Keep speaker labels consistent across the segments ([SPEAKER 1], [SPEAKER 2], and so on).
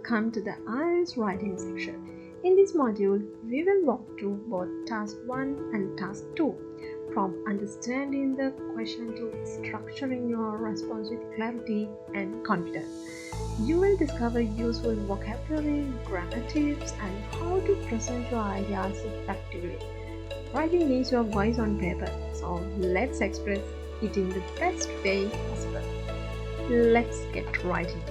[SPEAKER 1] welcome to the IELTS writing section. In this module, we will walk through both task 1 and task 2, from understanding the question to structuring your response with clarity and confidence. You will discover useful vocabulary, grammar tips, and how to present your ideas effectively. Writing needs your voice on paper, so let's express it in the best way possible. Let's get writing.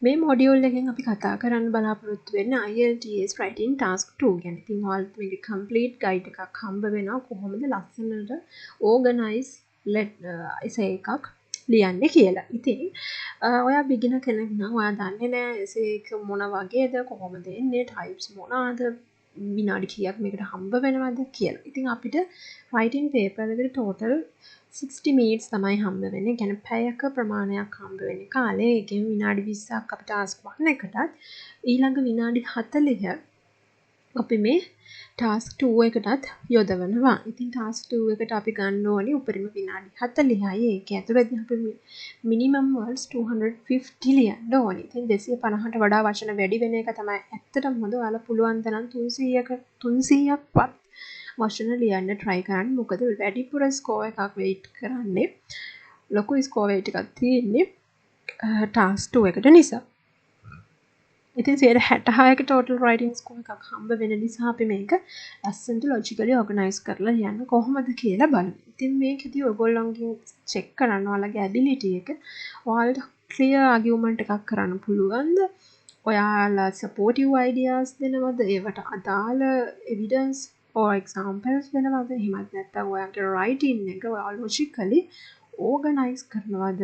[SPEAKER 1] මේ module එකෙන් අපි කතා කරන්න බලාපොරොත්තු වෙන්නේ IELTS writing task 2 ගැන. ඉතින් ඔයාලට මේකේ complete guide එකක් හම්බ වෙනවා කොහොමද ලස්සනට organize essay එකක් ලියන්නේ කියලා. ඉතින් ඔයා beginner කෙනෙක් නම් ඔයා දන්නේ නැහැ essay එක මොන වගේද කොහොමද එන්නේ types මොනවාද විනාඩි කීයක් මේකට හම්බ වෙනවද කියලා. ඉතින් අපිට writing paper එකට total 60 minutes තමයි හම්බ වෙන්නේ. يعني පැයක ප්‍රමාණයක් හම්බ වෙන්නේ කාලේ. ඒකෙන් විනාඩි 20ක් අපිට task 1 එකටත් ඊළඟ විනාඩි 40 අපි මේ task 2 එකටත් යොදවනවා. ඉතින් task 2 එකට අපි ගන්න ඕනේ උපරිම විනාඩි 40යි. ඒක ඇතුළතදී අපි minimum words 250 ලියන්න ඕනේ. ඉතින් 250ට වඩා වචන වැඩි වෙන එක තමයි ඇත්තටම හොඳ. ඔයාලා පුළුවන් තරම් 300ක්වත් වචන ලියන්න try කරන්න. මොකද වැඩිපුර score එකක් wait කරන්නේ ලොකු score weight එකක් තියෙන්නේ task 2 එකට නිසා. ඉතින් 66ක total writing score එකක් හම්බ වෙන නිසා අපි මේක ලස්සනට logically organize කරලා ලියන්න කොහොමද කියලා බලමු. ඉතින් මේකදී ඔයගොල්ලන්ගෙන් check කරන්න ඔයාලගේ ability එක. ඔයාලට clear argument එකක් කරන්න පුළුවන්ද? ඔයාලා supportive ideas දෙනවද? ඒවට අදාළ evidence or examples දෙනවද? එහෙමත් නැත්නම් ඔයාගේ writing එක ඔයා logically organize කරනවද?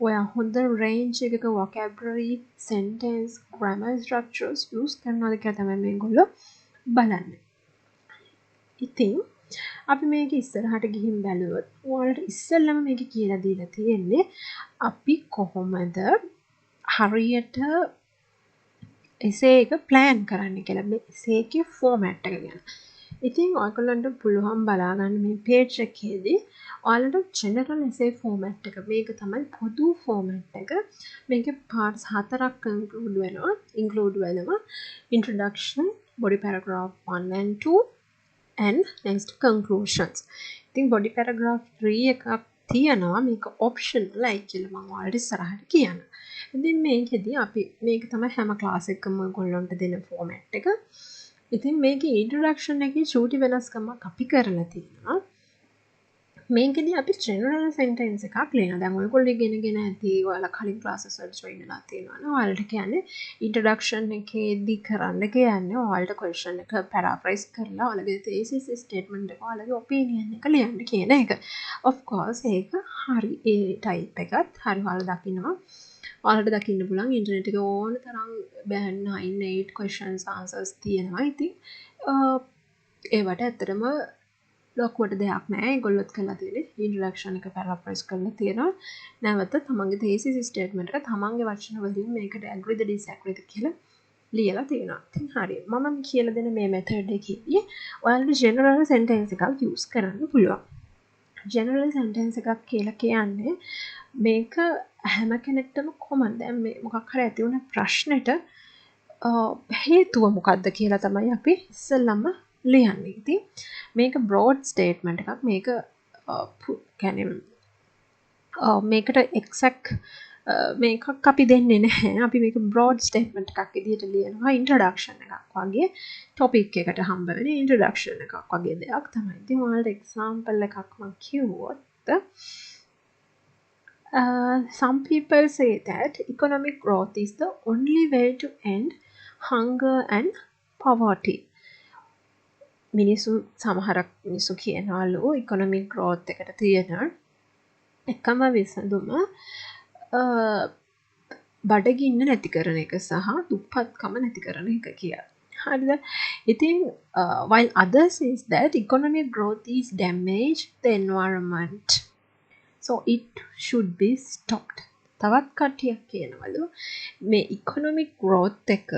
[SPEAKER 1] ඔයා හොඳ range එකක vocabulary, sentence, grammar structures use කරනවද කියලා තමයි මේගොල්ලෝ බලන්නේ. ඉතින් අපි මේක ඉස්සරහට ගිහින් බැලුවොත් ඔයාලට ඉස්සෙල්ලම මේක කියලා දීලා තියෙන්නේ අපි කොහොමද හරියට essay එක plan කරන්න කියලා. මේ essay එකේ format එක ගැන. ඉතින් ඔයගොල්ලන්ට පුළුවන් බලා ගන්න මේ page එකේදී ඔයාලට general essay format එක මේක තමයි පොදු format එක. මේකේ parts 4ක් include වෙනවා. Introduction, body paragraph 1 and 2 and next conclusions. ඉතින් body paragraph 3 එකක් තියෙනවා. මේක optionalයි කියලා මම ඔයාලට ඉස්සරහට කියනවා. ඉතින් මේකෙදී අපි මේක තමයි හැම class එකකම ඔයගොල්ලන්ට දෙන format එක. ඉතින් මේකේ introduction එකේ චූටි වෙනස්කමක් අපි කරලා තියෙනවා. මේකෙදී අපි general sentence එකක් ලියනවා. දැන් ඔයගොල්ලෝ ඉගෙනගෙන ඇති ඔයාලා කලින් classes වලට join වෙලා තියෙනවා නේ. ඔයාලට කියන්නේ introduction එකේදී කරන්න කියන්නේ ඔයාලට question එක paraphrase කරලා ඔයාලගේ thesis statement එක ඔයාලගේ opinion එක ලියන්න කියන එක. of course ඒක හරි ඒ type එකත් හරි ඔයාලා දකින්නවා. ඔයාලට දකින්න පුළුවන් ඉන්ටර්නෙට් එකේ ඕන තරම් 9-8 questions answers තියෙනවා. ඉතින් ඒවට ඇත්තටම ලොකුවට දෙයක් නැහැ. ඒගොල්ලොත් කරලා තියෙන්නේ introduction එක paraphrase කරලා තියෙනවා. නැවත තමන්ගේ thesis statement එක තමන්ගේ වචන වලින් මේකට agree ද disagree ද කියලා ලියලා තියෙනවා. ඉතින් හරි. මම කියලා දෙන මේ method එකේදී ඔයාලට general sentence එකක් use කරන්න පුළුවන්. general sentence එකක් කියලා කියන්නේ මේක හැම කෙනෙක්ටම common. දැන් මේ මොකක් හරි ඇති වුණ ප්‍රශ්නෙට හේතුව මොකක්ද කියලා තමයි අපි ඉස්සෙල්ලම ලියන්නේ. ඉතින් මේක broad statement එකක්. මේක කියන්නේ මේකට exact මේකක් අපි දෙන්නේ නැහැ. අපි මේක broad statement එකක් විදිහට ලියනවා. introduction එකක් වගේ topic එකට හම්බ වෙන introduction එකක් වගේ දෙයක් තමයි. ඉතින් ඔයාලට example එකක් මම කිව්වොත් some people say that economic growth is the only way to end hunger and poverty. සමහරක් මිනිස්සු කියනවලු economic growth එකට තියෙන එකම විසඳුම බඩගින්න නැති කරන එක සහ දුප්පත්කම නැති කරන එක කියලා. හරිද? ඉතින් while others says that economic growth is damage the environment, so it should be stopped. තවත් කට්ටියක් කියනවලු මේ economic growth එක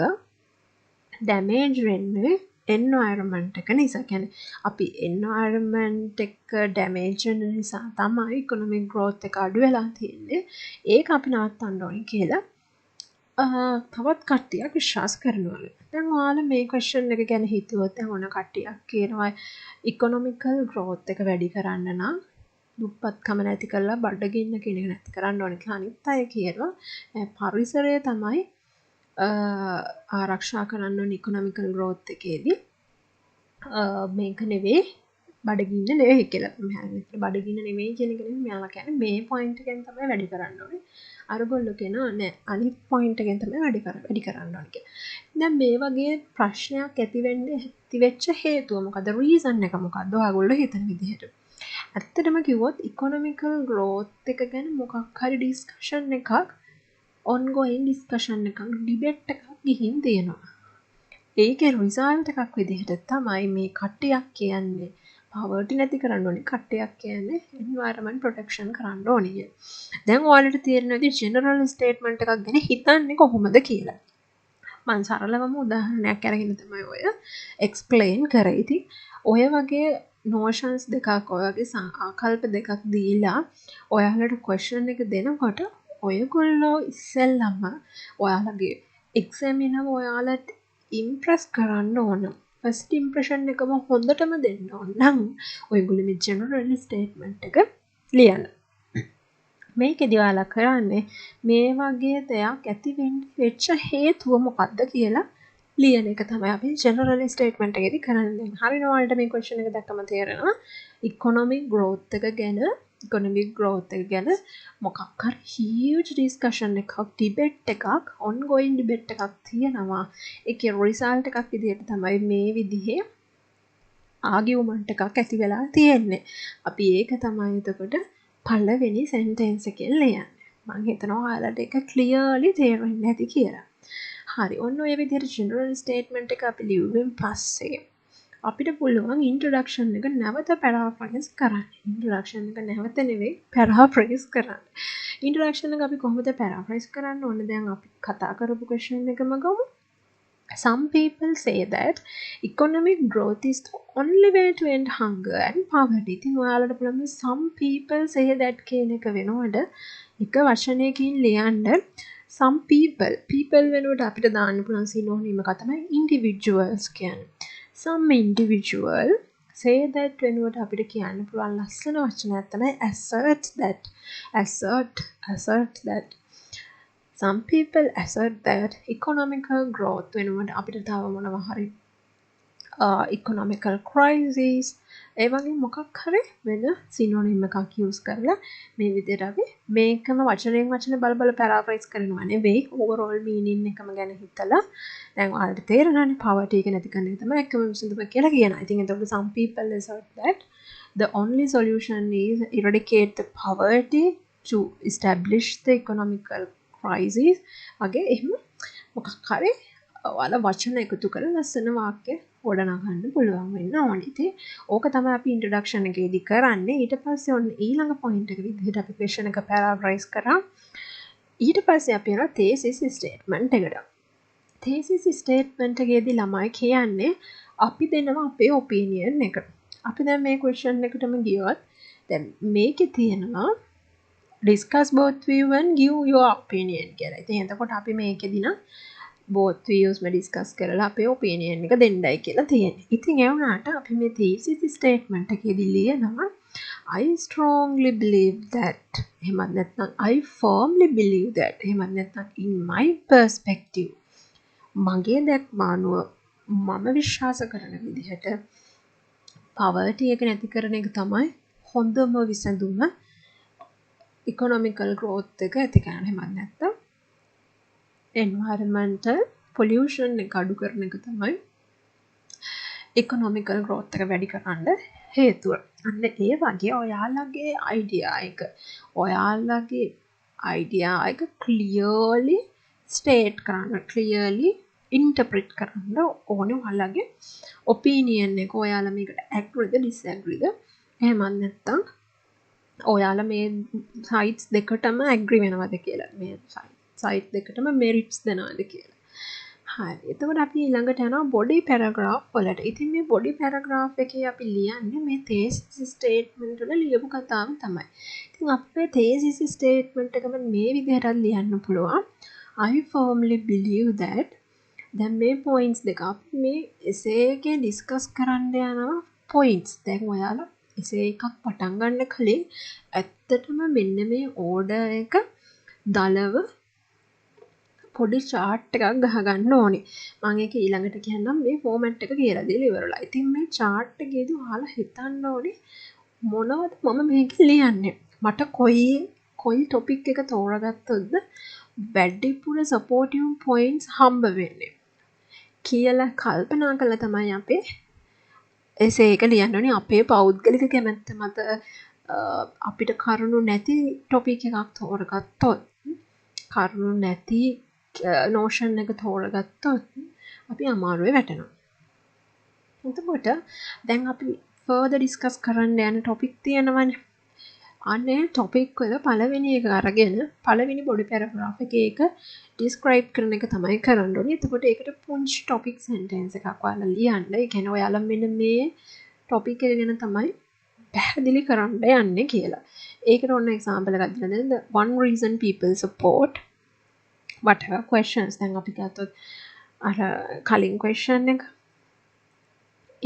[SPEAKER 1] damage වෙන්නේ එන්වයරන්මන්ට් එක නිසා. කියන්නේ අපි එන්වයරන්මන්ට් එක ඩැමේජ් වෙන නිසා තමයි ඉකොනොමික් ග්‍රෝත් එක අඩු වෙලා තියෙන්නේ. ඒක අපි නවත්තන්න ඕනේ කියලා තවත් කට්ටියක් විශ්වාස කරනවලු. දැන් ඔයාලා මේ ක්වෙස්චන් එක ගැන හිතුවොත් දැන් ඕන කට්ටියක් කියනවා ඉකොනොමිකල් ග්‍රෝත් එක වැඩි කරන්න නම් දුප්පත්කම නැති කරලා බඩගින්න කියන එක නැති කරන්න ඕනේ කියලා. අනිත් අය කියනවා පරිසරය තමයි ආරක්ෂා කරන්න ඕනේ ඉකොනොමිකල් ග්‍රෝත් එකේදී. මේක නෙවෙයි බඩගින්න නෙවෙයි කියලා. මෙයාලා බඩගින්න නෙවෙයි කියන එක නෙවෙයි මෙයාලා කියන්නේ මේ පොයින්ට් එකෙන් තමයි වැඩි කරන්න ඕනේ. අරගොල්ලෝ කියනවා නෑ අනිත් පොයින්ට් එකෙන් තමයි වැඩි කරන්න ඕනේ කියලා. දැන් මේ වගේ ප්‍රශ්නයක් ඇති වෙච්ච හේතුව මොකද? රීසන් එක මොකද්ද? ඔයගොල්ලෝ හිතන විදිහට. ඇත්තටම කිව්වොත් ඉකොනොමිකල් ග්‍රෝත් එක ගැන මොකක් හරි ඩිස්කෂන් එකක් ඔන්ගෝයින් ඩිස්කෂන් එකක් ඩිබේට් එකක් ගිහින් තියෙනවා. ඒකේ රිසල්ට් එකක් විදිහට තමයි මේ කට්ටියක් කියන්නේ පවර්ටි නැති කරන්න ඕනේ. කට්ටියක් කියන්නේ එන්වයරන්මන්ට් ප්‍රොටෙක්ෂන් කරන්න ඕනේ. දැන් ඔයාලට තේරෙනවද ජෙනරල් ස්ටේට්මන්ට් එකක් ගැන හිතන්නේ කොහොමද කියලා? මම සරලවම උදාහරණයක් අරගෙන තමයි ඔය එක්ස්ප්ලেইন කරේ. ඉතින් ඔය වගේ notions දෙකක් ඔය වගේ ආකල්ප දෙකක් දීලා ඔයාලට question එක දෙනකොට ඔයගොල්ලෝ ඉස්සෙල්ලම ඔයාලගේ එක්සෑම් එක ඔයාලට ඉම්ප්‍රස් කරන්න ඕන. ෆස්ට් ඉම්ප්‍රෙෂන් එකම හොඳටම දෙන්න ඕන නම් ඔයගොල්ලෝ මේ ජෙනරල් ස්ටේට්මන්ට් එක ලියන්න. මේකෙදි ඔයාලා කරන්නේ මේ වගේ දෙයක් ඇති වෙච්ච හේතුව මොකක්ද කියලා ලියන එක තමයි අපි ජෙනරල් ස්ටේට්මන්ට් එකේදී කරන්නේ. හරියනවා ඔයාලට මේ ක්වෙස්චන් එක දැක්කම තේරෙනවා. ඉකොනොමික් ග්‍රෝත් එක ගැන මොකක් හරි huge discussion එකක් debate එකක් ongoing debate එකක් තියෙනවා. ඒකේ result එකක් විදිහට තමයි මේ විදිහේ ආගියුමන්ට් එකක් ඇති වෙලා තියෙන්නේ. අපි ඒක තමයි එතකොට පළවෙනි සෙන්ටෙන්ස් එකෙන් ලියන්නේ. මම හිතනවා ඔයාලට ඒක ක්ලියර්ලි තේරෙන්නේ නැති කියලා. හරි. ඔන්න ඔය විදිහට ජෙනරල් ස්ටේට්මන්ට් එක අපි ලියුවෙන් පස්සේ අපිට පුළුවන් ඉන්ට්‍රොඩක්ෂන් එක නැවත පැරාෆ්‍රේස් කරන්න. ඉන්ට්‍රොඩක්ෂන් එක නැවත නෙවෙයි පැරාෆ්‍රේස් කරන්න. ඉන්ට්‍රොඩක්ෂන් එක අපි කොහොමද පැරාෆ්‍රේස් කරන්න ඕනේ? දැන් අපි කතා කරපු ක්වෙස්චන් එකම ගමු. Some people say that economic growth is the only way to end hunger and poverty. ඉතින් ඔයාලට පුළුවන් some people say that කියන එක වෙනවද එක වචනයකින් ලියන්න some people වෙනුවට අපිට දාන්න පුළුවන් සිනෝනිම එක තමයි individuals කියන්නේ. Some individual say that වෙනුවට අපිට කියන්න පුළුවන් ලස්සන වචනයක් තමයි assert that. Some people assert that economical growth වෙනුවට අපිට තව මොනවා හරි economical crisis ඒ වගේ මොකක් හරි වෙන සිනෝනිම් එකක් යූස් කරලා මේ විදිහට අපි මේකම වචනයෙන් වචන බල පැරාෆ්‍රේස් කරනවා නෙවෙයි ඕවරෝල් මීනින් එකම ගැන හිතලා දැන් ඔයාලට තේරෙනවානේ poverty එක නැති කරන එක තමයි එකම විසඳුම කියලා කියනවා. ඉතින් එතකොට some people assert that the only solution is eradicate the poverty to establish the economical crisis වගේ එහෙම මොකක් හරි ඔයාලා වචන එකතු කරලා ලස්සන වාක්‍ය ගොඩනගන්න පුළුවන් වෙන්න ඕනේ. ඉතින් ඕක තමයි අපි ඉන්ට්‍රොඩක්ෂන් එකේදී කරන්නේ. ඊට පස්සේ ඔන්න ඊළඟ පොයින්ට් එක විදිහට අපි ක්වෙස්චන් එක පැරාෆ්‍රේස් කරා. ඊට පස්සේ අපි යනවා තේසිස් ස්ටේට්මන්ට් එකට. තේසිස් ස්ටේට්මන්ට් එකේදී ළමයි කියන්නේ අපි දෙනවා අපේ ඔපිනියන් එක. අපි දැන් මේ ක්වෙස්චන් එකටම ගියොත් දැන් මේකේ තියෙනවා discuss both view and give your opinion කියලා. ඉතින් එතකොට අපි මේකෙදී නම් both views discuss කරලා අපේ opinion එක දෙන්නයි කියලා තියෙන්නේ. ඉතින් ඒ වුණාට අපි මේ thesis statement එකේදී ලියනවා I strongly believe that. එහෙමත් නැත්නම් I firmly believe that. එහෙමත් නැත්නම් in my perspective. මගේ දැක්ම අනුව මම විශ්වාස කරන විදිහට poverty එක නැති කරන එක තමයි හොඳම විසඳුම. economical growth එක ඇති කරන්න. එහෙමත් නැත්නම් environmental pollution එක අඩු කරන එක තමයි economical growth එක වැඩි කරන්න හේතුව. අන්න ඒ වගේ ඔයාලගේ idea එක clearly state කරන්න, clearly interpret කරන්න ඕනේ. ඔයාලගේ opinion එක ඔයාලා මේකට agreed disagreed එහෙමත් නැත්නම් ඔයාලා මේ sites දෙකටම agree වෙනවද කියලා. මේ sites දෙකටම merits දෙනවද කියලා. හරි. එතකොට අපි ඊළඟට යනවා බොඩි පැරග්‍රාෆ් වලට. ඉතින් මේ බොඩි පැරග්‍රාෆ් එකේ අපි ලියන්නේ මේ තේසිස් ස්ටේට්මන්ට් වල ලියපු කතාව තමයි. ඉතින් අපේ තේසිස් ස්ටේට්මන්ට් එකම මේ විදිහට ලියන්න පුළුවන්. I firmly believe that දැන් මේ පොයින්ට්ස් දෙක අපි මේ එසේ එකේ ඩිස්කස් කරන්න යනවා පොයින්ට්ස්. දැන් ඔයාලා එසේ එකක් පටන් ගන්න කලින් ඇත්තටම මෙන්න මේ ඕඩර් එක දලව පොඩි chart එකක් ගහගන්න ඕනේ. මම ඒක ඊළඟට කියන්නම් මේ format එක කියලා දීලා ඉවරලා. ඉතින් මේ chart එකේදී ඔයාලා හිතන්න ඕනේ මොනවද මම මේකේ ලියන්නේ. මට කොයි topic එක තෝරගත්තොත්ද වැඩිපුර supportive points හම්බ වෙන්නේ කියලා කල්පනා කළා තමයි අපේ එසේ එක ලියන්න ඕනේ. අපේ පෞද්ගලික කැමැත්ත මත අපිට කරුණු නැති topic එකක් තෝරගත්තොත් කරුණු නැති notion එක තෝරගත්තොත් අපි අමාරුවේ වැටෙනවා. එතකොට දැන් අපි further discuss කරන්න යන topic තියෙනවනේ. අනේ topic වල පළවෙනි එක අරගෙන පළවෙනි body paragraph එකේ එක describe කරන එක තමයි කරන්න ඕනේ. එතකොට ඒකට පුංචි topic sentence එකක් ඔයාලා ලියන්න. ඒ කියන්නේ ඔයාලා මෙන්න මේ topic එක ගැන තමයි පැහැදිලි කරන්න යන්නේ කියලා. ඒකට ඔන්න example එකක් දෙන්න දෙන්න. One reason people support whatever questions. දැන් අපි ගත්තොත් අර කලින් question එක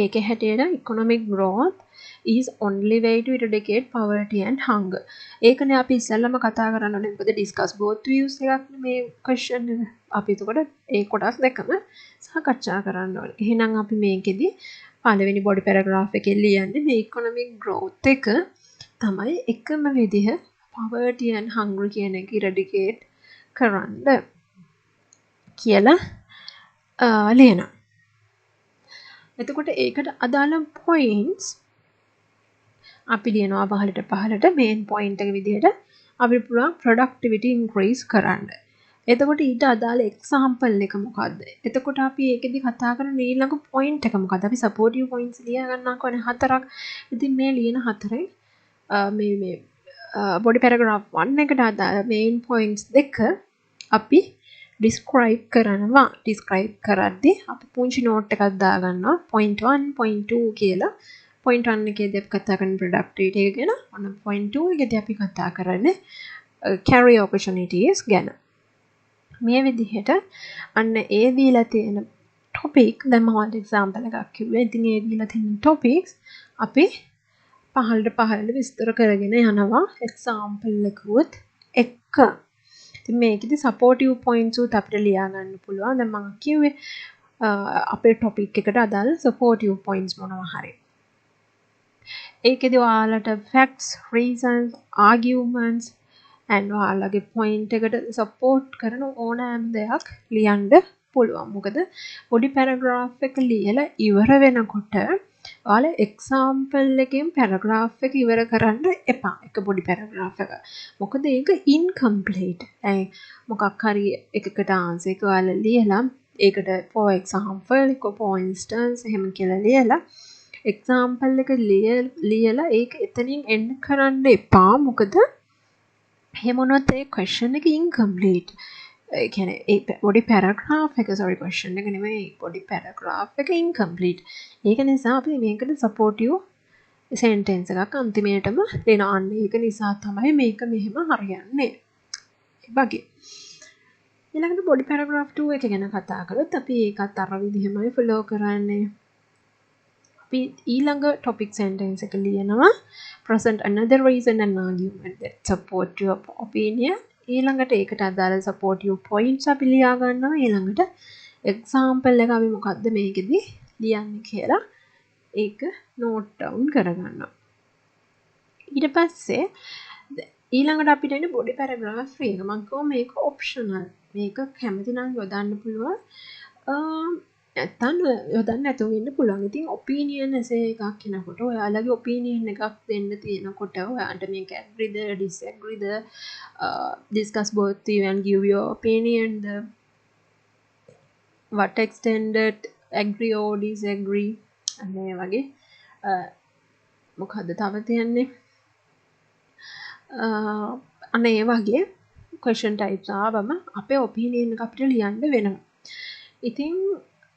[SPEAKER 1] ඒකේ හැටියට economic growth is only way to eradicate poverty and hunger. ඒකනේ අපි ඉස්සෙල්ලම කතා කරන්න ඕනේ. මොකද discuss both views එකක් මේ question එක. අපි එතකොට ඒ කොටස් දෙකම සාකච්ඡා කරන්න ඕනේ. එහෙනම් අපි මේකෙදි පළවෙනි body paragraph එකේ ලියන්නේ මේ economic growth එක තමයි එකම විදිහ poverty and hunger කියන එක eradicate කරන්න කියලා ලියනවා. එතකොට ඒකට අදාළ points අපි ලියනවා පහළට main point එක විදිහට අපි පුළුවන් productivity increase කරන්න. එතකොට ඊට අදාළ example එක මොකද්ද? එතකොට අපි ඒකෙදි කතා කරන ඊළඟ point එක මොකද්ද? අපි supportive points ලියා ගන්නකොනේ 4ක්. ඉතින් මේ ලියන 4න් මේ body paragraph 1 එකට අදාළ main points දෙක අපි describe කරනවා. describe කරද්දී අපි පුංචි note එකක් දාගන්නවා point 1 point 2 කියලා. point 1 එකේදී අපි කතා කරන productivity එක ගැන. ඔන්න point 2 එකේදී අපි කතා කරන්නේ career opportunities ගැන. මේ විදිහට අන්න ඒ දීලා තියෙන topic දැන් මම example එකක් කිව්වා. ඉතින් ඒ දීලා තියෙන topics අපි පහළට විස්තර කරගෙන යනවා example එකකුත් එක්ක. ඉතින් මේකෙදි supportive points උත් අපිට ලියා ගන්න පුළුවන්. දැන් මම කිව්වේ අපේ topic එකට අදාළ supportive points මොනවා හරි. ඒකෙදි ඔයාලට facts, reasons, arguments and ඔයාලගේ point එකට support කරන ඕනෑම දෙයක් ලියන්න පුළුවන්. මොකද body paragraph එක ලියලා ඉවර වෙනකොට ඔයාලා example එකෙන් paragraph එක ඉවර කරන්න එපා. එක body paragraph එක. මොකද ඒක incomplete. මොකක් හරි එකකට answer එක ඔයාලා ලියලා ඒකට for example, for instance එහෙම කියලා ලියලා example එක ලියලා ඒක එතනින් end කරන්න එපා. මොකද එහෙම වුණොත් ඒ question එක incomplete. ඒ කියන්නේ ඒ body paragraph එක question එක නෙමෙයි body paragraph එක incomplete. ඒක නිසා අපි මේකට supportive sentence එකක් අන්තිමේටම දෙනවා. ඒක නිසා තමයි මේක මෙහෙම හරියන්නේ. ඒ වගේ. ඊළඟට body paragraph 2 එක ගැන කතා කරොත් අපි ඒකත් අර විදිහමයි follow කරන්නේ. අපි ඊළඟ topic sentence එක ලියනවා present another reason and argument that support your opinion. ඊළඟට ඒකට අදාළ supportive points අපි ලියා ගන්නවා. ඊළඟට example එක අපි මොකද්ද මේකෙදි ලියන්නේ කියලා ඒක note down කරගන්නවා. ඊට පස්සේ ඊළඟට අපිට එන්නේ body paragraph 3 එක. මම කිව්වා මේක optional. මේක කැමති නම් යොදන්න පුළුවන්. නැත්තම් යොදන්න නැතුව ඉන්න පුළුවන්. ඉතින් opinion essay එකක් කියනකොට ඔයාලගේ opinion එකක් දෙන්න තියෙනකොට ඔයාලට මේක agreed disagreed discuss both you and give your opinion the what extended agree or disagree අනේ වගේ මොකද්ද තව තියන්නේ අනේ වගේ question types ආවම අපේ opinion එක අපිට ලියන්න වෙනවා. ඉතින්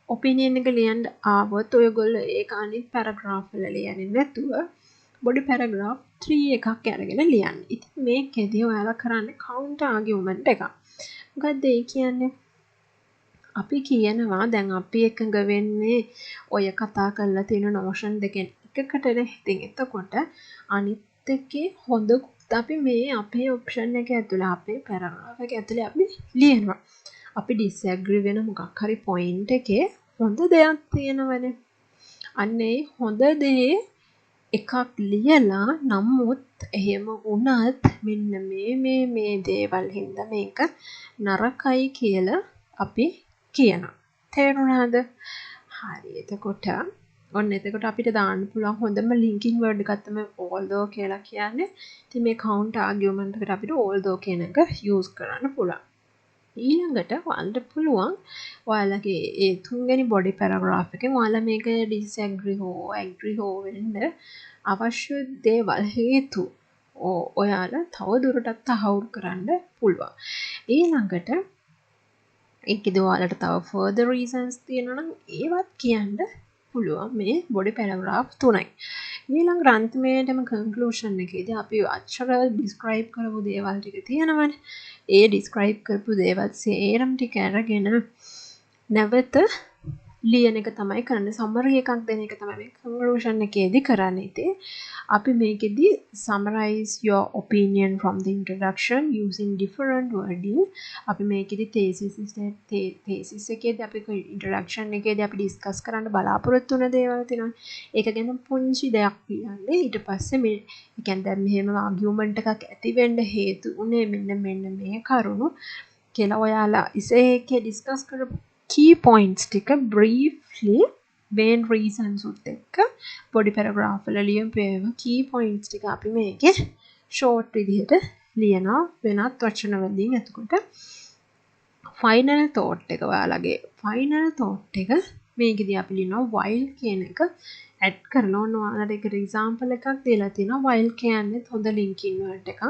[SPEAKER 1] ඔපිනියන් එක ලියන්න ආවොත් ඔයගොල්ලෝ ඒක අනිත් පැරග්‍රාෆ් වල ලියන්නේ නැතුව බොඩි පැරග්‍රාෆ් 3 එකක් අරගෙන ලියන්න. ඉතින් මේකෙදී ඔයාලා කරන්නේ කවුන්ටර් ආගියුමන්ට් එකක්. මොකද්ද ඒ කියන්නේ? අපි කියනවා දැන් අපි එකඟ වෙන්නේ ඔය කතා කරලා තියෙන notion දෙකෙන් එකකටනේ. ඉතින් එතකොට අනිත් එකේ හොඳකුත් අපි මේ අපේ ඔප්ෂන් එක ඇතුළේ අපේ පැරග්‍රාෆ් එක ඇතුළේ අපි ලියනවා. අපි disagree වෙන මොකක් හරි point එකේ හොඳ දෙයක් තියෙනවනේ. අන්න ඒ හොඳ දේ එකක් ලියලා නමුත් එහෙම වුණත් මෙන්න මේ දේවල් හින්දා මේක නරකයි කියලා අපි කියනවා. තේරුණාද? හරි. එතකොට ඔන්න එතකොට අපිට දාන්න පුළුවන් හොඳම linking word එකක් තමයි although කියලා කියන්නේ. ඉතින් මේ counter argument එකට අපිට although කියන එක use කරන්න පුළුවන්. ඊළඟට ඔයාලට පුළුවන් ඔයාලගේ ඒ තුන්වෙනි body paragraph එකෙන් ඔයාලා මේක disagree හෝ agree හෝ වෙන්න අවශ්‍ය දේවල් හේතු ඔයාලා තව දුරටත් තහවුරු කරන්න පුළුවන්. ඊළඟට ඒකෙදි ඔයාලට තව further reasons තියෙනවා නම් ඒවත් කියන්න පුළුවන් මේ body paragraph තුනයි. ඊළඟ අන්තිමේටම conclusion එකේදී අපි අක්ෂර describe කරපු දේවල් ටික තියෙනවනේ. ඒ describe කරපු දේවල් සේරම ටික අරගෙන නැවත ලියන එක තමයි කරන්නේ. summary එකක් දෙන එක තමයි මේ conclusion එකේදී කරන්නේ. ඉතින් අපි මේකෙදි summarize your opinion from the introduction using different wording. අපි මේකෙදි thesis එකේදී අපි introduction එකේදී අපි discuss කරන්න බලාපොරොත්තු වෙන දේවල් තියෙනවා. ඒක ගැන පුංචි දෙයක් කියන්නේ. ඊට පස්සේ මේ කියන්නේ දැන් මෙහෙම argument එකක් ඇති වෙන්න හේතු උනේ මෙන්න මේ කරුණු කියලා ඔයාලා ඉසේකේ discuss කරපු key points ටික briefly main reasons උත් එක්ක body paragraph වල ලියපු key points ටික අපි මේකේ short විදිහට ලියනවා වෙනත් වචන වලින්. එතකොට final thought එක ඔයාලගේ final thought එක මේකෙදී අපි ලියනවා while කියන එක add කරනවා. ඔයාලට ඒකට example එකක් දීලා තිනවා. while කියන්නේ හොඳ linking word එකක්.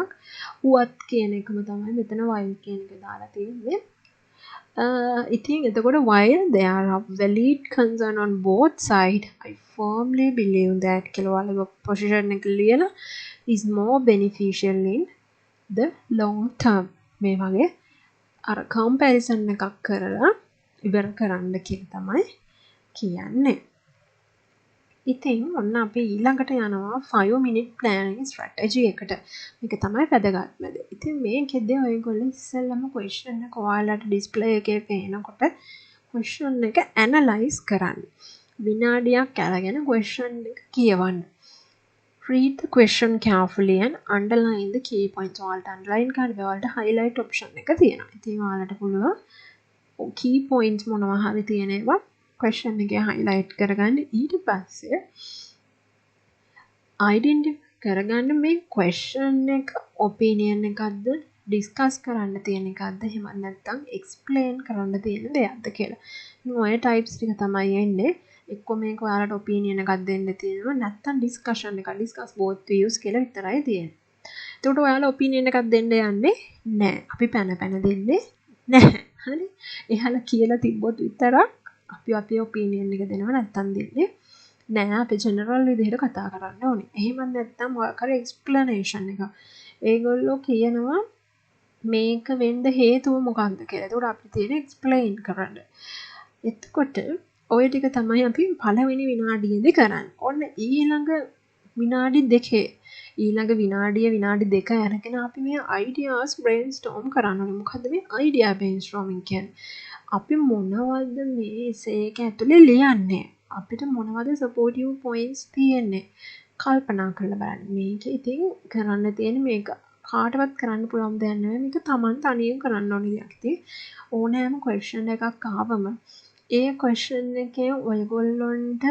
[SPEAKER 1] උවත් කියන එකම තමයි මෙතන while කියන එක දාලා තියෙන්නේ. ඉතින් එතකොට while there are valid concern on both sides, I firmly believe that කියලා ඔයාලගේ position එක ලියලා is more beneficial in the long term. මේ වගේ අර comparison එකක් කරලා ඉවර කරන්න කියලා තමයි කියන්නේ. ඉතින් ඔන්න අපි ඊළඟට යනවා 5 minute planning strategy එකට. මේක තමයි වැදගත්ම දේ. ඉතින් මේකෙදී ඔයගොල්ලෝ ඉස්සෙල්ලම question එක ඔයාලට display එකේ පේනකොට question එක analyze කරන්න. විනාඩියක් අරගෙන question එක කියවන්න. Read the question carefully and underline the key points. ඔයාලට underline කරන්න ඔයාලට highlight option එක තියෙනවා. ඉතින් ඔයාලට පුළුවන් key points මොනවා හරි තියෙන ඒවා question එකේ highlight කරගන්න. ඊට පස්සේ identify කරගන්න මේ question එක opinion එකක්ද discuss කරන්න තියෙන එකක්ද එහෙම නැත්නම් explain කරන්න තියෙන දෙයක්ද කියලා. ඔය types ටික තමයි එන්නේ. එක්ක මේක ඔයාලට opinion එකක් දෙන්න තියෙනවා නැත්නම් discussion එකක් discuss both views කියලා විතරයි තියෙන්නේ. එතකොට ඔයාලා opinion එකක් දෙන්න යන්නේ නැහැ. අපි පැන දෙන්නේ නැහැ. හරි? එහලා කියලා තිබ්බොත් විතරක් අපි අපේ ඔපිනියන් එක දෙනවා නැත්තම් දෙන්නේ නෑ. අපි ජෙනරල් විදිහට කතා කරන්න ඕනේ. එහෙම නැත්තම් ඔයාලා කරේ එක්ස්ප්ලනේෂන් එක. ඒගොල්ලෝ කියනවා මේක වෙන්න හේතුව මොකක්ද කියලා. ඒකට අපිට තියෙන එක්ස්ප්ලেইন කරන්න. එතකොට ඔය ටික තමයි අපි පළවෙනි විනාඩියේදී කරන්නේ. ඔන්න ඊළඟ විනාඩි දෙකේ ඊළඟ විනාඩි දෙක අරගෙන අපි මේ ideas brainstorm කරන්න ඕනේ. මොකද්ද මේ idea brainstorming කියන්නේ? අපි මොනවද මේ essay එක ඇතුලේ ලියන්නේ? අපිට මොනවද supportive points තියෙන්නේ? කල්පනා කරලා බලන්න. මේක ඉතින් කරන්න තියෙන මේක කාටවත් කරන්න පුළුවන් දෙයක් නෙවෙයි. මේක Taman තනියෙන් කරන්න ඕනේ දෙයක්. ඉතින් ඕනෑම question එකක් ආවම ඒ question එකේ ඔයගොල්ලන්ට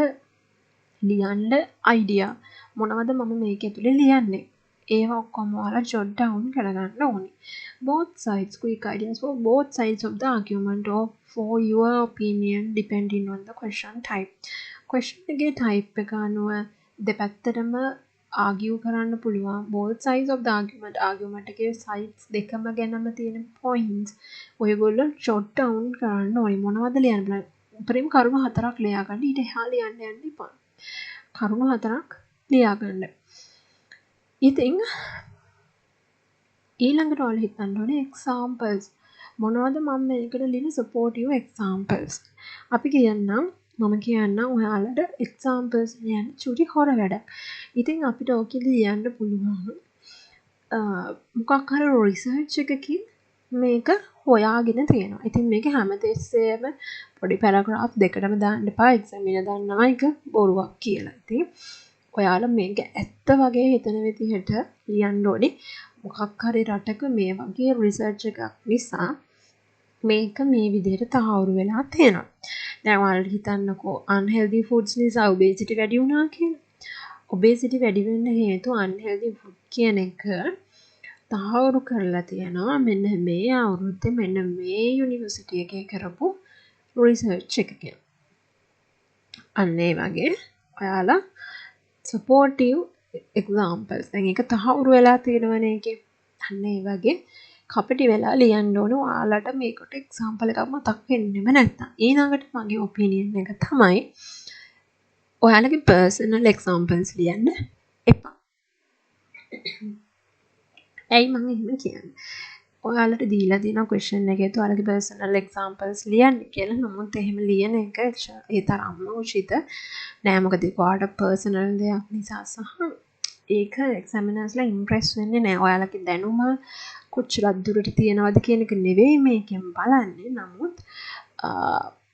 [SPEAKER 1] ලියන්න idea මොනවද මම මේක ඇතුලේ ලියන්නේ? ඒවා ඔක්කොම ඔයාලා jot down කරගන්න ඕනේ. Both sides quick ideas for both sides of the argument or for your opinion depending on the question type. question එකේ type එක අනුව දෙපැත්තටම ආගියු කරන්න පුළුවන් both sides of the argument එකේ sides දෙකම ගැනම තියෙන points ඔයගොල්ලෝ jot down කරන්න ඕනේ මොනවද ලියන්න බලන්න උපරිම කරුණු 4ක් ලියා ගන්න ඊට එහා ලියන්න යන්න එපා කරුණු 4ක් ලියා ගන්න ඉතින් ඊළඟට ඔයාලා හිතන්න ඕනේ examples මොනවද මම මේකට ලියන supportive examples අපි කියන්නම් මම කියන්නම් ඔයාලට examples ලියන්න චුටි හොර වැඩක්. ඉතින් අපිට ඕකෙදි ලියන්න පුළුවන් මොකක් හරි රිසර්ච් එකකින් මේක හොයාගෙන තියෙනවා. ඉතින් මේක හැමතිස්සෙම පොඩි පැරග්‍රාෆ් දෙකටම දාන්න එපා එක්සැමිනර් දන්නවා ඒක බොරුවක් කියලා. ඉතින් ඔයාලා මේක ඇත්ත වගේ හිතන විදිහට ලියන්න ඕනේ. මොකක් හරි රටක මේ වගේ රිසර්ච් එකක් නිසා මේක මේ විදිහට තහවුරු වෙලා තියෙනවා. දැන් ඔයාලට හිතන්නකෝ unhealthy foods නිසා obesity වැඩි වුණා කියලා. obesity වැඩි වෙන්න හේතුව unhealthy food කියන එක තහවුරු කරලා තියෙනවා මෙන්න මේ අවුරුද්දේ මෙන්න මේ යුනිවර්සිටි එකේ කරපු රිසර්ච් එකකින්. අන්න ඒ වගේ ඔයාලා supportive examples දැන් ඒක තහවුරු වෙලා තියෙනවනේ ඒකේ. අන්න ඒ වගේ කපටි වෙලා ලියන්න ඕන ඔයාලට මේකට එක්සැම්පල් එකක් මතක් වෙන්නෙම නැත්තම්. ඊළඟට මගේ ඔපිනියන් එක තමයි ඔයාලගේ පර්සනල් එක්සැම්පල්ස් ලියන්න එපා. ඇයි මම එහෙම කියන්නේ? ඔයාලට දීලා තියෙන ක්වෙස්චන් එකේ ඔයාලගේ පර්සනල් එක්සැම්පල්ස් ලියන්න කියලා. නමුත් එහෙම ලියන එක ඒ තරම්ම උචිත නෑ. මොකද ඒක ඔයාලට පර්සනල් දෙයක් නිසා සහ ඒක එක්සැමිනර්ස්ලා ඉම්ප්‍රෙස් වෙන්නේ නෑ. ඔයාලගේ දැනුම කොච්චරක් දුරට තියෙනවද කියන එක නෙවෙයි මේකෙන් බලන්නේ. නමුත්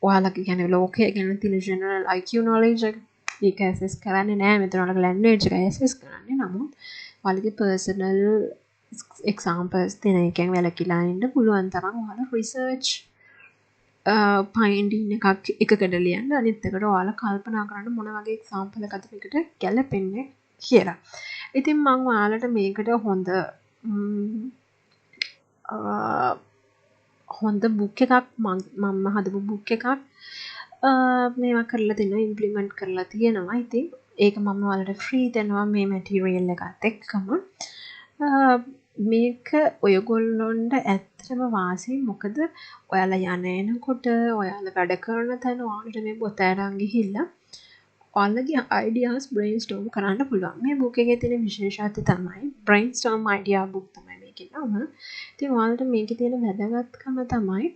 [SPEAKER 1] ඔයාලගේ කියන්නේ ලෝකයේ ගැන තියෙන ජෙනරල් IQ knowledge එක ඇසස් කරන්නේ නෑ. මෙතන ඔයාලගේ ලැන්ග්වේජ් එක ඇසස් කරන්නේ. නමුත් ඔයාලගේ පර්සනල් එක්සැම්පල්ස් දෙන එකෙන් වැළකීලා ඉන්න පුළුවන් තරම් ඔයාලා රිසර්ච් ෆයින්ඩින් එකකට ලියන්න. අනිත් එකට ඔයාලා කල්පනා කරන්න මොන වගේ එක්සැම්පල් එකක්ද මේකට ගැලපෙන්නේ කියලා. ඉතින් මම ඔයාලට මේකට හොඳ බුක් එකක් මම හදපු බුක් එකක් මේවා කරලා දෙනවා ඉම්ප්ලිමන්ට් කරලා තියෙනවා. ඉතින් ඒක මම ඔයාලට ෆ්‍රී දෙනවා මේ මැටීරියල් එකත් එක්කම. මේක ඔයගොල්ලොන්ට ඇත්තටම වාසි. මොකද ඔයාලා යන එනකොට ඔයාලා වැඩ කරන තැන ඔයාලට මේ පොත අරන් ගිහිල්ලා ඔයාලගේ ideas brainstorm කරන්න පුළුවන්. මේ බුක් එකේ තියෙන විශේෂත්වය තමයි brainstorm idea book තමයි මේකේ නම. ඉතින් ඔයාලට මේකේ තියෙන වැදගත්කම තමයි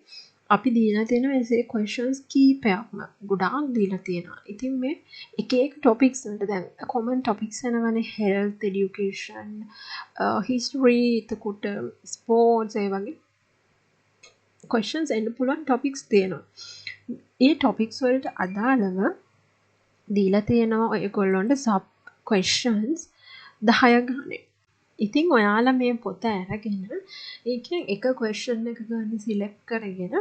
[SPEAKER 1] අපි දීලා තියෙන මේ questions කීපයක්ම ගොඩාක් දීලා තියෙනවා. ඉතින් මේ එක එක topics වලට දැන් common topics වෙනවනේ health, education, history, එතකොට sports ඒ වගේ questions එන්න පුළුවන් topics තියෙනවා. ඒ topics වලට අදාළව දීලා තියෙනවා ඔයගොල්ලොන්ට sub questions 10 ගානේ. ඉතින් ඔයාලා මේ පොත අරගෙන ඒකෙන් එක question එක ගන්න select කරගෙන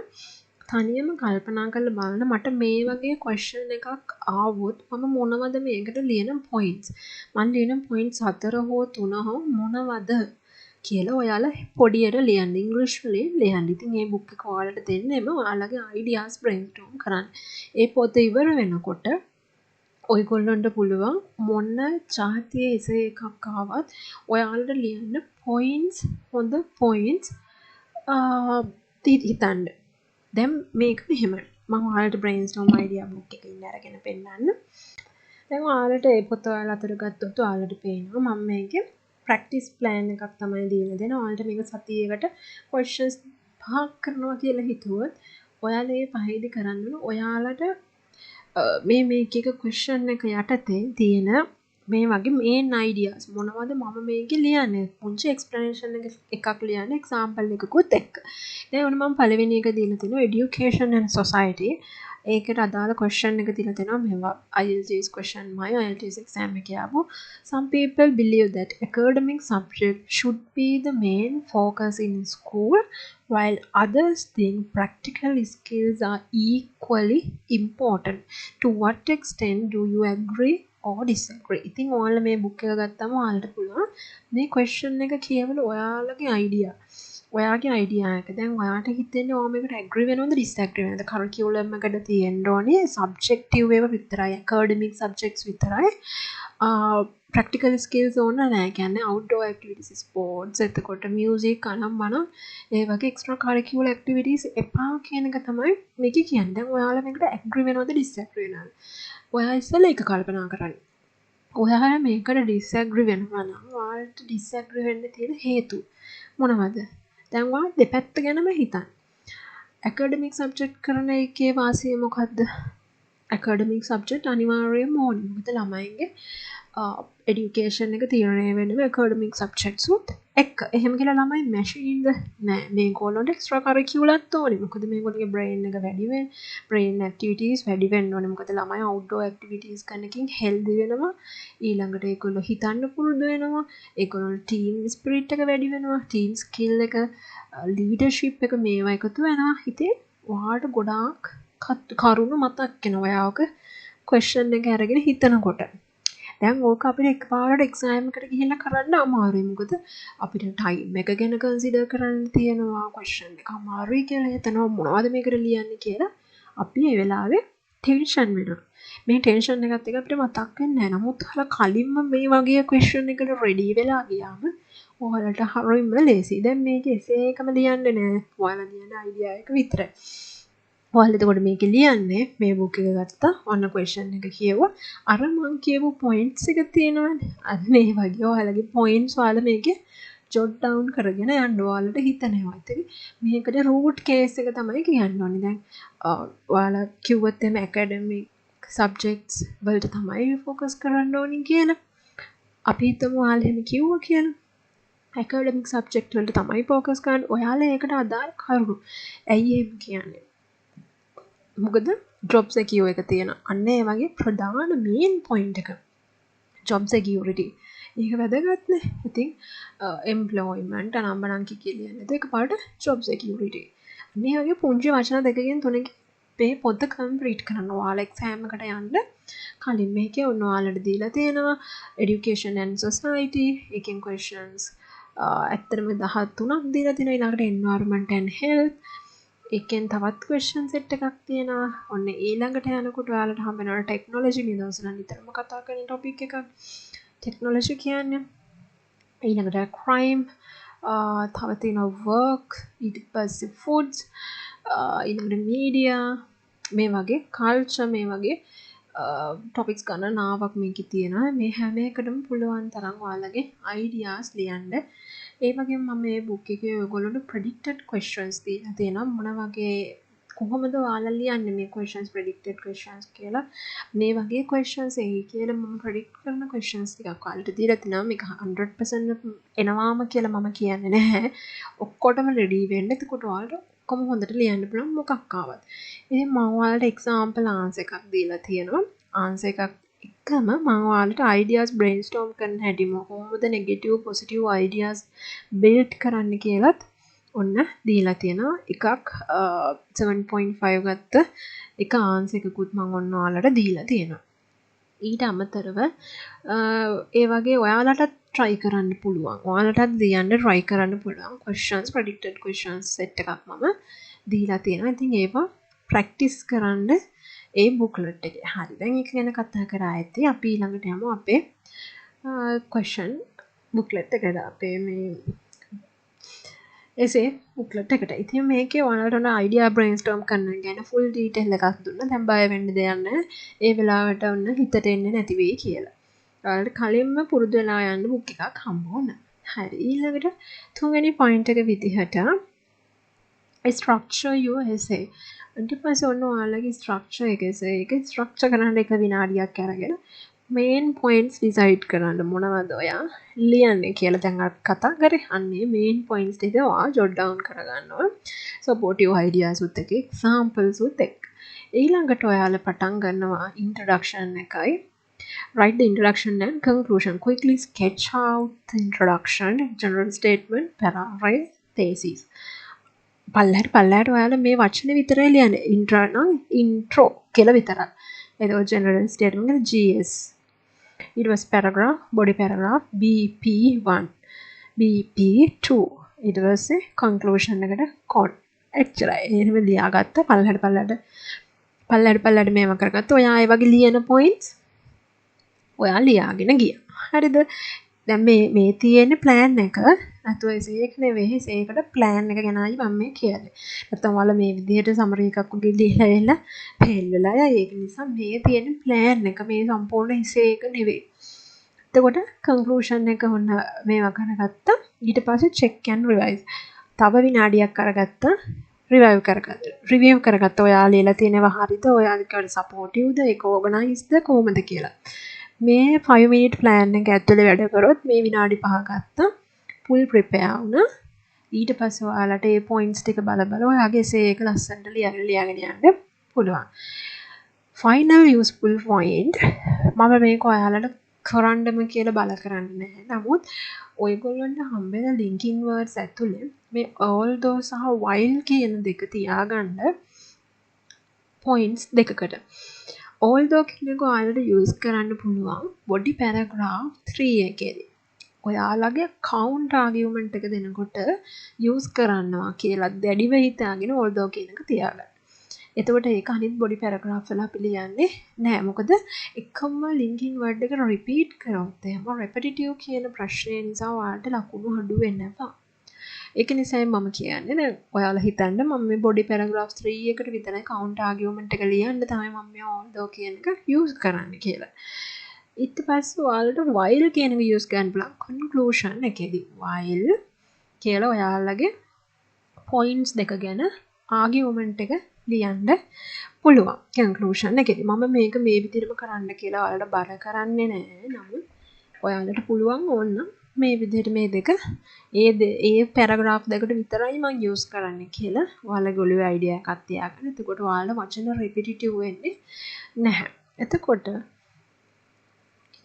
[SPEAKER 1] තනියම කල්පනා කරලා බලන්න මට මේ වගේ question එකක් ආවොත් මම මොනවද මේකට ලියන points. මම ලියන points 4 හෝ 3 හෝ මොනවද කියලා ඔයාලා පොඩියට ලියන්න ඉංග්‍රීසි වලින් ලියන්න. ඉතින් මේ book එක ඔයාලට දෙන්නෙම ඔයාලගේ ideas brainstorm කරන්න. ඒ පොත ඉවර වෙනකොට ඔයගොල්ලොන්ට පුළුවන් මොන ජාතියේ එසේ එකක් ආවත් ඔයාලට ලියන්න points හොඳ points හිතන්න. දැන් මේක මෙහෙමයි. මම ඔයාලට brainstorm idea book එකකින් අරගෙන පෙන්නන්න. දැන් ඔයාලට ඒ පොත ඔයාලා අතට ගත්තොත් ඔයාලට පේනවා මම මේකේ practice plan එකක් තමයි දීලා දෙනවා. ඔයාලට මේක සතියේකට questions 5ක් කරනවා කියලා හිතුවොත් ඔයාලා මේ පහේදී කරන්න ඕන ඔයාලට මේ මේක එක question එක යටතේ තියෙන මේ වගේ main ideas මොනවද මම මේකේ ලියන්නේ පුංචි explanation එකක් ලියන්න example එකකුත් එක්ක. දැන් ඔන්න මම පළවෙනි එක දීලා තිනවා education and society. ඒකට අදාළ question එක දීලා තිනවා මේවා IELTS question my IELTS exam එකේ ආපු some people believe that academic subject should be the main focus in school while others think practical skills are equally important. To what extent do you agree or disagree? ඉතින් ඔයාලා මේ book එක ගත්තම ඔයාලට පුළුවන් මේ question එක කියවල ඔයාලගේ idea ඔයාගේ idea එක දැන් ඔයාට හිතෙන්නේ ඔයා මේකට agree වෙනවද disagree වෙනවද? curriculum එකට තියෙන්න ඕනේ subjective ඒවා විතරයි academic subjects විතරයි ප්‍රක්ටිකල් ස්කිල්ස් ඕන නෑ. කියන්නේ outdoor activities, sports, එතකොට music අනම් මනම් ඒ වගේ extra curricular activities එපා කියන එක තමයි මේකේ කියන්නේ. දැන් ඔයාලා මේකට agree වෙනවද disagree වෙනවද? ඔයා ඉස්සෙල්ලා ඒක කල්පනා කරන්න. ඔයාලා මේකට disagree වෙනවා නම් ඔයාලට disagree වෙන්න තියෙන හේතු මොනවද? දැන් ඔයා දෙපැත්ත ගැනම හිතන්න. academic subject කරන එකේ වාසිය මොකද්ද? academic subject අනිවාර්යයෙන්ම ඕනේ. මොකද ළමයින්ගේ education එක තීරණය වෙන්නේ academic subjects උත් එක්ක. එහෙම කියලා ළමයි machine නෑ. මේගොල්ලන්ට extra curricular ඕනේ. මොකද මේගොල්ලන්ගේ brain එක වැඩි වෙන්න, brain activities වැඩි වෙන්න ඕනේ. මොකද ළමයි outdoor activities කරනකින් healthy වෙනවා. ඊළඟට ඒගොල්ලෝ හිතන්න පුරුදු වෙනවා. ඒගොල්ලෝ team spirit එක වැඩි වෙනවා. team skill එක, leadership එක මේවා එකතු වෙනවා. හිතේ ඔයාලට ගොඩාක් කරුණු මතක් වෙනවා. ඔයාවක question එක අරගෙන හිතනකොට. දැන් ඕක අපිට එකපාරට එක්සෑම් එකට ගිහිල්ලා කරන්න අමාරුයි. මොකද අපිට ටයිම් එක ගැන කන්සිඩර් කරන්න තියෙනවා. ක්වෙස්චන් එක අමාරුයි කියලා හිතනවා. මොනවද මේකට ලියන්නේ කියලා අපි ඒ වෙලාවේ ටෙන්ෂන් වෙනවා. මේ ටෙන්ෂන් එකත් එක්ක අපිට මතක් වෙන්නේ නැහැ. නමුත් අර කලින්ම මේ වගේ ක්වෙස්චන් එකට රෙඩි වෙලා ගියාම ඔයාලට හරියම ලේසි. දැන් මේක එසේ එකම ලියන්නේ නැහැ. ඔයාලා ලියන අයිඩියා එක විතරයි. ඔයාලා එතකොට මේක ලියන්නේ මේ බුක් එක ගත්තා. ඔන්න ක්වෙස්චන් එක කියුවා. අර මං කියපු පොයින්ට්ස් එක තියෙනවනේ. අන්න ඒ වගේ ඔයාලගේ පොයින්ට්ස් ඔයාලා මේකේ ජොට් ඩවුන් කරගෙන යන්න ඔයාලට හිතනවා. ඉතින් මේකට රූට් කේස් එක තමයි කියන්න ඕනේ. දැන් ඔයාලා කිව්වොත් එමේ academic subjects වලට තමයි ફોකස් කරන්න ඕනේ කියලා. අපි හිතමු ඔයාලා එහෙම කිව්වා කියලා. academic subject වලට තමයි ફોකස් කරන්න. ඔයාලා ඒකට අදාළ කරුණු. ඇයි එහෙම කියන්නේ? මොකද job secure එක තියෙන. අන්න ඒ වගේ ප්‍රධාන main point එක job security. ඒක වැදගත් නේ. ඉතින් employment අනම්බනම් කියන්නේ දෙකපාරට job security. අන්න ඒ වගේ පුංචි වචන දෙකකින් තුනකින් මේ පොත complete කරන්න. ඔයාලා exam එකට යන්න කලින් මේකේ ඔන්න ඔයාලට දීලා තියෙනවා education and society. එකෙන් questions ඇත්තටම 13ක් දීලා තියෙනවා. ඊළඟට environment and health. එකෙන් තවත් question set එකක් තියෙනවා. ඔන්න ඊළඟට යනකොට ඔයාලට හම්බ වෙනවා technology නිදර්ශන නිතරම කතා කරන topic එකක්. technology කියන්නේ ඊළඟට crime, තව තියෙනවා work, ඊට පස්සේ foods, ඊළඟට media, මේ වගේ culture, මේ වගේ topics ගණනාවක් මේකේ තියෙනවා. මේ හැම එකටම පුළුවන් තරම් ඔයාලගේ ideas ලියන්න. ඒ වගේම මම මේ book එකේ ඔයගොල්ලන්ට predicted questions දීලා තියෙනවා. මොන වගේ කොහොමද ඔයාලා ලියන්නේ මේ questions, predicted questions කියලා. මේ වගේ questions එයි කියලා මම predict කරන questions ටිකක් ඔයාලට දීලා තිනවා. මේක 100% එනවාම කියලා මම කියන්නේ නැහැ. ඔක්කොටම ready වෙන්න. එතකොට ඔයාලට ඔක්කොම හොඳට ලියන්න පුළුවන් මොකක් ආවත්. ඉතින් මම ඔයාලට example answer එකක් දීලා තියෙනවා. answer එකක් එකම මම ඔයාලට ideas brainstorm කරන්න හැටි කොහොමද negative positive ideas build කරන්න කියලාත් ඔන්න දීලා තියෙනවා. එකක් 7.5 ගත්ත එක answer එකකුත් මම ඔන්න ඔයාලට දීලා තියෙනවා. ඊට අමතරව ඒ වගේ ඔයාලටත් try කරන්න පුළුවන්. ඔයාලටත් ලියන්න try කරන්න පුළුවන් questions, predicted questions set එකක් මම දීලා තියෙනවා. ඉතින් ඒවා practice කරන්න ඒ බුක්ලට් එකේ. හරි. දැන් ඒක ගැන කතා කරා ඇති. අපි ඊළඟට යමු අපේ question බුක්ලට් එකට. අපේ මේ essay බුක්ලට් එකට. ඉතින් මේකේ ඔයාලට ඔන්න idea brainstorm කරන්න ගැන full detail එකක් දුන්නා. දැන් බය වෙන්න දෙයක් නැහැ. ඒ වෙලාවට ඔන්න හිතට එන්නේ නැති වෙයි කියලා. ඔයාලට කලින්ම පුරුදු වෙලා යන්න බුක් එකක් හම්බ වුණා. හරි. ඊළඟට තුන්වෙනි point එක විදිහට structure your essay. ඊට පස්සේ ඔන්න ඔයාලගේ ස්ට්‍රක්චර් එක ඒක ස්ට්‍රක්චර් කරන්න එක විනාඩියක් අරගෙන මේන් පොයින්ට්ස් ඩිසයිඩ් කරන්න මොනවද ඔයා ලියන්නේ කියලා දැන් අර කතා කරේ. අන්නේ මේන් පොයින්ට්ස් ටික ඔයා ජොට් ඩවුන් කරගන්නවා. සපෝටිව් අයිඩියාස් උත් එක්ක එක්සැම්පල්ස් උත් එක්ක. ඊළඟට ඔයාලා පටන් ගන්නවා ඉන්ට්‍රොඩක්ෂන් එකයි. Write the introduction and conclusion. Quickly sketch out the introduction, general statement, paragraph, thesis. පල්ලහැට ඔයාලා මේ වචනේ විතරයි ලියන්නේ. intro කියලා විතරක්. එතකොට general statement එක GS. ඊට පස්සේ paragraph, body paragraph, BP1, BP2. ඊට පස්සේ conclusion එකට con. එච්චරයි. එහෙම ලියාගත්ත පල්ලහැට මේව කරගත්ත. ඔයා ඒ වගේ ලියන points ඔයා ලියාගෙන ගියා. හරිද? දැන් මේ තියෙන plan එක නැතුව ඒක නෙවෙයි ඒකට plan එක ගැනයි මම මේ කියන්නේ. නැත්තම් ඔයාලා මේ විදිහට සමරි එකක් වගේ දීලා එලා fail වෙලා යයි. ඒක නිසා මේ තියෙන plan එක මේ සම්පූර්ණ හිසේ එක නෙවෙයි. එතකොට conclusion එක ඔන්න මේවා කරගත්තා. ඊට පස්සේ check and revise. තව විනාඩියක් අරගත්තා. review කරගත්තා. ඔයාලා ලියලා තියෙනවා හරිද? ඔයාලට supportive ද? ඒක organized ද කොහොමද කියලා. මේ 5 minute plan එක ඇතුලේ වැඩ කරොත් මේ විනාඩි 5 ගත්තා. full prepare වුණා. ඊට පස්සේ ඔයාලට මේ points ටික බල ඔයාගේ essay එක ලස්සනට ලියාගෙන යන්න පුළුවන්. final useful point මම මේක ඔයාලට කරන්නම කියලා බල කරන්නේ නැහැ. නමුත් ඔයගොල්ලන්ට හම්බෙන linking words ඇතුලේ මේ although සහ while කියන දෙක තියාගන්න points දෙකකට. although කියන එක ඔයාලට use කරන්න පුළුවන් body paragraph 3 එකේදී. ඔයාලගේ count argument එක දෙනකොට use කරනවා කියලා දැඩිව හිතාගෙන although කියන එක තියාගන්න. එතකොට ඒක අනිත් body paragraph වල අපි ලියන්නේ නෑ. මොකද එකම linking word එක repeat කරොත් එහෙම repetitive කියන ප්‍රශ්නය නිසා ඔයාලට ලකුණු අඩු වෙන්න එපා. ඒක නිසායි මම කියන්නේ දැන් ඔයාලා හිතන්න මම මේ body paragraph 3 එකට විතරයි count argument එක ලියන්න තමයි මම මේ although කියන එක use කරන්නේ කියලා. ඊට පස්සේ ඔයාලට while කියන එක use කරන්න පුළුවන් conclusion එකේදී. while කියලා ඔයාලගේ points දෙක ගැන argument එක ලියන්න පුළුවන් conclusion එකේදී. මම මේක මේ විදිහටම කරන්න කියලා ඔයාලට බර කරන්නේ නැහැ. නමුත් ඔයාලට පුළුවන් ඕන මේ විදිහට මේ දෙක ඒ පැරග්‍රාෆ් දෙකට විතරයි මම යූස් කරන්නේ කියලා ඔයාලගේ ඔළුවේ අයිඩියා එකක් තියාගන්න. එතකොට ඔයාලා වචන repetitive වෙන්නේ නැහැ. එතකොට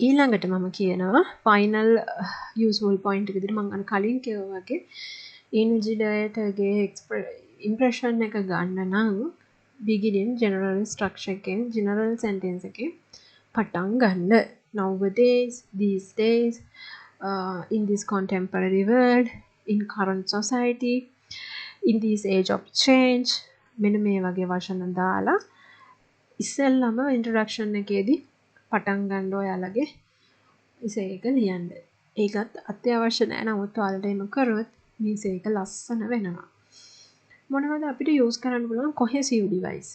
[SPEAKER 1] ඊළඟට මම කියනවා final useful point එක විදිහට මම කලින් කිව්වා වගේ ඉන්විජිලේටර්ගේ impression එක ගන්න නම් beginning general structure එකෙන් general sentence එකේ පටන් ගන්න. Nowadays, these days, in this contemporary world, in current society, in this age of change, මෙන්න මේ වගේ වචන දාලා ඉස්සෙල්ලම introduction එකේදී පටන් ගන්න ඔයාලගේ ඉසේ එක ලියන්න. ඒකත් අත්‍යවශ්‍ය නැහැ. නමුත් ඔයාලට එහෙම කරොත් මේ ඉසේ එක ලස්සන වෙනවා. මොනවද අපිට use කරන්න පුළුවන් cohesive device.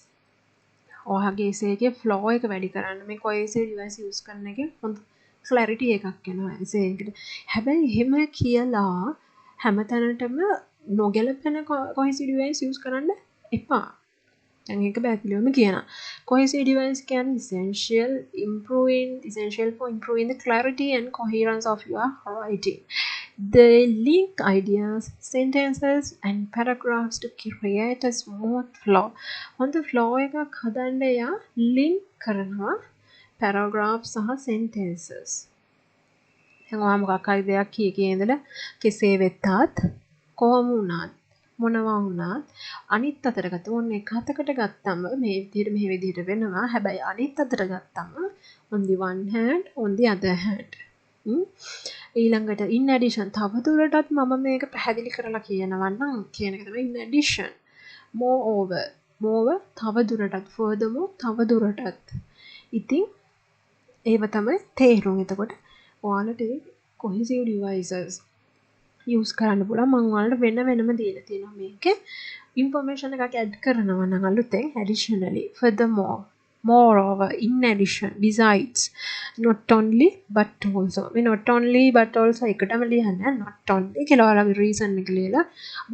[SPEAKER 1] ඔයාගේ ඉසේ එකේ flow එක වැඩි කරන්න මේ cohesive device use කරන එකෙන් හොඳ clarity එකක් එනවා ඉසේ එකට. හැබැයි එහෙම කියලා හැමතැනටම නොගැලපෙන cohesive device use කරන්න එපා. දැන් ඒක පැහැදිලිවම කියනවා. cohesive device කියන්නේ essential for improving the clarity and coherence of your writing. They link ideas, sentences and paragraphs to create a smooth flow. On the flow එකක් හදන්න යා link කරනවා paragraphs සහ sentences. දැන් ඔයා මොකක් හරි දෙයක් කිය ඉඳලා කෙසේ වෙතත් කොහොම වුණත් මොනවා වුණත් අනිත් අතට ගත්තා. ඔන්න එක අතකට ගත්තම මේ විදිහට වෙනවා. හැබැයි අනිත් අතට ගත්තම on the one hand, on the other hand. ඊළඟට in addition තවදුරටත් මම මේක පැහැදිලි කරලා කියනවා නම් කියන එක තමයි in addition, moreover තවදුරටත්, furthermore තවදුරටත්. ඉතින් ඒව තමයි තේරුම්. එතකොට ඔයාලට cohesive devices use කරන්න පුළුවන්. මම ඔයාලට වෙනම දීලා තියෙනවා මේකේ information එකක් add කරනවා නම් අලුතෙන් additionally, furthermore, moreover, in addition, besides, not only but also. මේ not only but also එකටම ලියන්නේ not only කියලා ඔයාලගේ reason එක ලියලා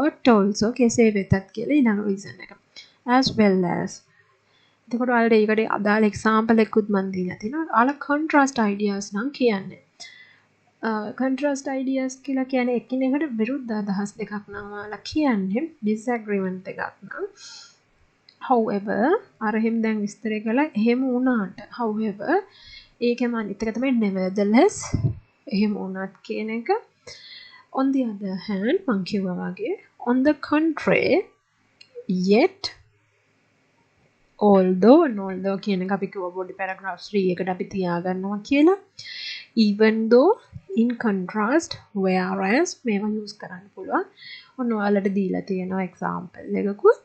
[SPEAKER 1] but also කෙසේ වෙතත් කියලා ඊළඟ reason එක as well as. එතකොට ඔයාලට ඒකට අදාළ example එකකුත් මම දීලා තිනවා. ඔයාලා contrast ideas නම් කියන්නේ contrast ideas කියලා කියන්නේ එකිනෙකට විරුද්ධ අදහස් දෙකක් නම් ඔයාලා කියන්නේ disagreement එකක් නම්. however අර එහෙම දැන් විස්තර කළා එහෙම වුණාට however ඒකම අනිත් එක තමයි nevertheless එහෙම වුණත් කියන එක. on the other hand මං කිව්වා වගේ on the contrary, yet, although කියන එක අපි කිව්වා body paragraph 3 එකට අපි තියාගන්නවා කියලා. even though, in contrast, whereas මේවා use කරන්න පුළුවන්. ඔන්න ඔයාලට දීලා තියෙනවා example එකකුත්.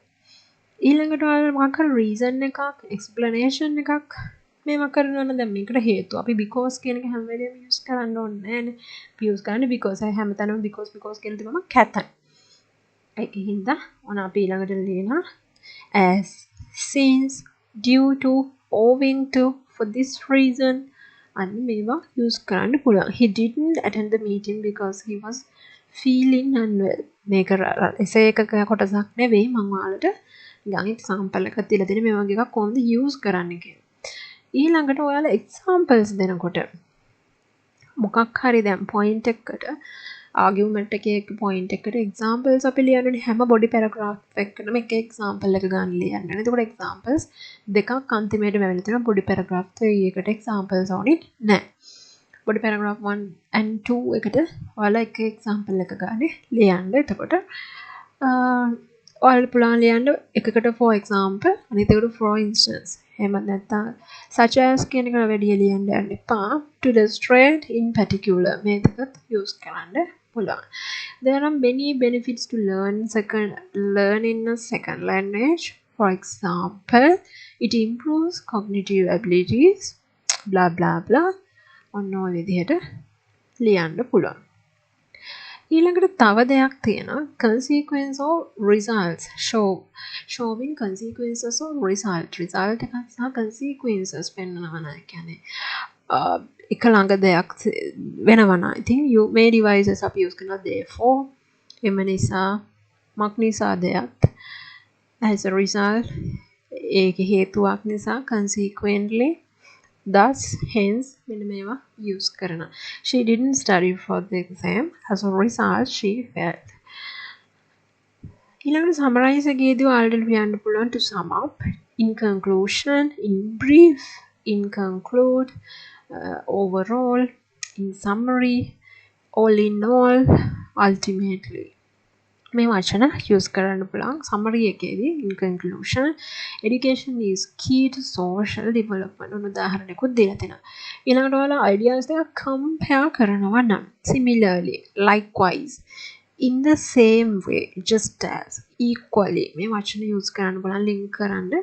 [SPEAKER 1] ඊළඟට ඔයාලා මොකක් හරි reason එකක්, explanation එකක් මේවා කරනවා නම් දැන් මේකට හේතුව අපි because කියන එක හැම වෙලේම use කරන්න ඕනේ නෑනේ. අපි use කරන්නේ because. අය හැමතැනම because කියලා තිබ්බම කැතයි. ඒකෙන් හින්දා ඔන්න අපි ඊළඟට ලියනවා as, since, due to, owing to, for this reason අන්න මේවා use කරන්න පුළුවන්. He didn't attend the meeting because he was feeling unwell. මේක එසේ එකක කොටසක් නෙවෙයි මම ඔයාලට නිකන් එක්සැම්පල් එකක් දීලා දෙන්නේ මේ වගේ එකක් කොහොමද use කරන්න කියලා. ඊළඟට ඔයාලා examples දෙනකොට මොකක් හරි දැන් point එකකට argument එකේ point එකට examples අපි ලියන්නේ හැම body paragraph එකකටම එක example එක ගන්න ලියන්න. එතකොට examples දෙකක් අන්තිමේට වෙලා තියෙනවා body paragraph 3 එකට examples ඕනේ නැහැ. body paragraph 1 and 2 එකට ඔයාලා එක example එක ගන්න ලියන්න. එතකොට ඔයාලට පුළුවන් ලියන්න එකකට for example අනිත් එකට for instance. එහෙම නැත්නම් such as කියන එක වැඩි ලියන්න යන්න එපා. To illustrate in particular මේ දෙකත් use කරන්න පුළුවන්. There are many benefits to learn in a second language. For example, it improves cognitive abilities. Blah blah blah. ඔන්න ඔය විදිහට ලියන්න පුළුවන්. ඊළඟට තව දෙයක් තියෙනවා consequence or results showing consequences or result එකක් සහ consequences පෙන්වනවා නේ කියන්නේ එක ළඟ දෙයක් වෙනවා නා ඉතින් you may devices අපි use කරනවා therefore එම නිසා මක් නිසා දෙයක් as a result ඒකේ හේතුවක් නිසා consequently thus hence මෙන්න මේවා use කරනවා. She didn't study for the exam. As a result she failed. ඊළඟට summarize එකේදී ඔයාලට ලියන්න පුළුවන් to sum up, in conclusion, in brief, in conclude, overall, in summary, all in all, ultimately. මේ වචන use කරන්න පුළුවන් summary එකේදී in conclusion education is key to social development උන උදාහරණයක්ත් දීලා තියෙනවා ඊළඟට ඔයාලා ideas දෙක compare කරනවා නම් similarly likewise in the same way just as equally මේ වචන use කරන්න බලන්න link කරන්න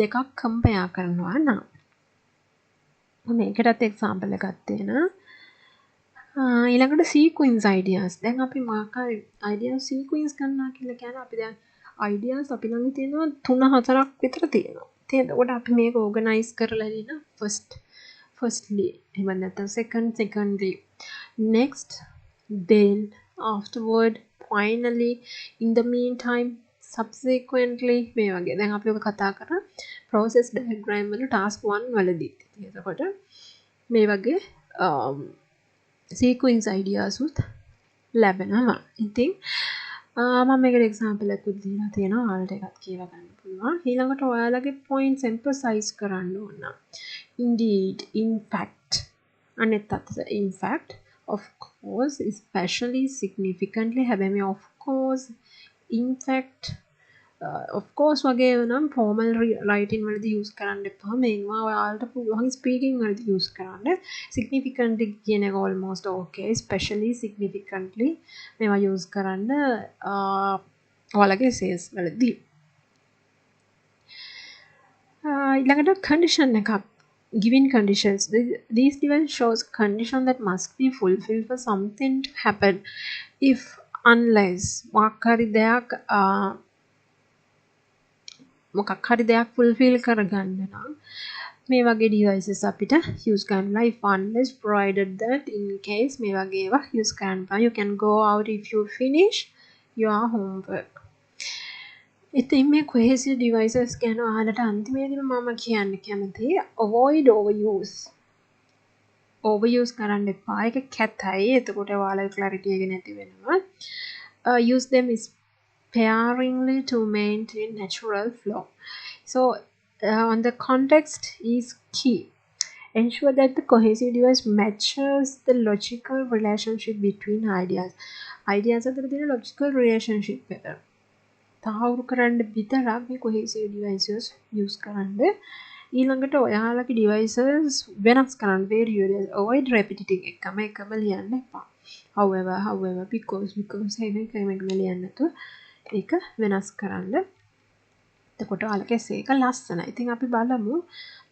[SPEAKER 1] දෙකක් compare කරනවා නම් මේකටත් example එකක් තියෙනවා ඊළඟට sequence ideas දැන් අපි මොකක් හරි ideas sequence කරනවා කියලා කියන්නේ අපි දැන් ideas අපි ළඟ තියෙනවා 3-4ක් විතර තියෙනවා. ඉතින් එතකොට අපි මේක organize කරලා ඉන්න firstly එහෙම නැත්නම් secondly next then afterward finally in the meantime subsequently මේ වගේ දැන් අපි ඔක කතා කරා process diagram වල task 1 වලදී. එතකොට මේ වගේ sequence ideas උත් ලැබෙනවා. ඉතින් මම මේකට example එකක් දීලා තියෙනවා. ඔයාලට එකක් කියවා ගන්න පුළුවන්. ඊළඟට ඔයාලගේ points emphasize කරන්න ඕන. Indeed, in fact, අනෙත් අතට in fact, of course, especially, significantly හැබැයි මේ of course, in fact, of course වගේ නම් formal writing වලදී use කරන්න එපා. මේවා ඔයාලට පුළුවන් speaking වලදී use කරන්න. significantly කියන එක almost okay. especially significantly මේවා use කරන්න ඔයාලගේ essays වලදී. ඊළඟට condition එකක් given conditions. These given shows condition that must be fulfilled for something to happen. If unless මොකක් හරි දෙයක් fulfill කරගන්න නම් මේ වගේ devices අපිට use කරන්න if unless provided that in case මේ වගේ ඒවා use කරන්න you can go out if you finish your homework. ඉතින් මේ cohesive devices ගැන අහලට අන්තිමේදීම මම කියන්න කැමතියි avoid overuse කරන්න එපා. ඒක කැතයි. එතකොට ඔයාලගේ clarity එක නැති වෙනවා. Use them sparingly to maintain natural flow. So, on the context is key. Ensure that the cohesive device matches the logical relationship between ideas. Ideas අතර තියෙන logical relationship එක. තහවුරු කරන්න විතරක් මේ cohesive devices use කරන්න. ඊළඟට ඔයාලගේ devices වෙනස් කරන්න various avoid repetitive එකම ලියන්න එපා. However, because එහෙම ලියන්න නැතුව ඒක වෙනස් කරන්න. එතකොට ඔයාලගේ essay එක ලස්සනයි. ඉතින් අපි බලමු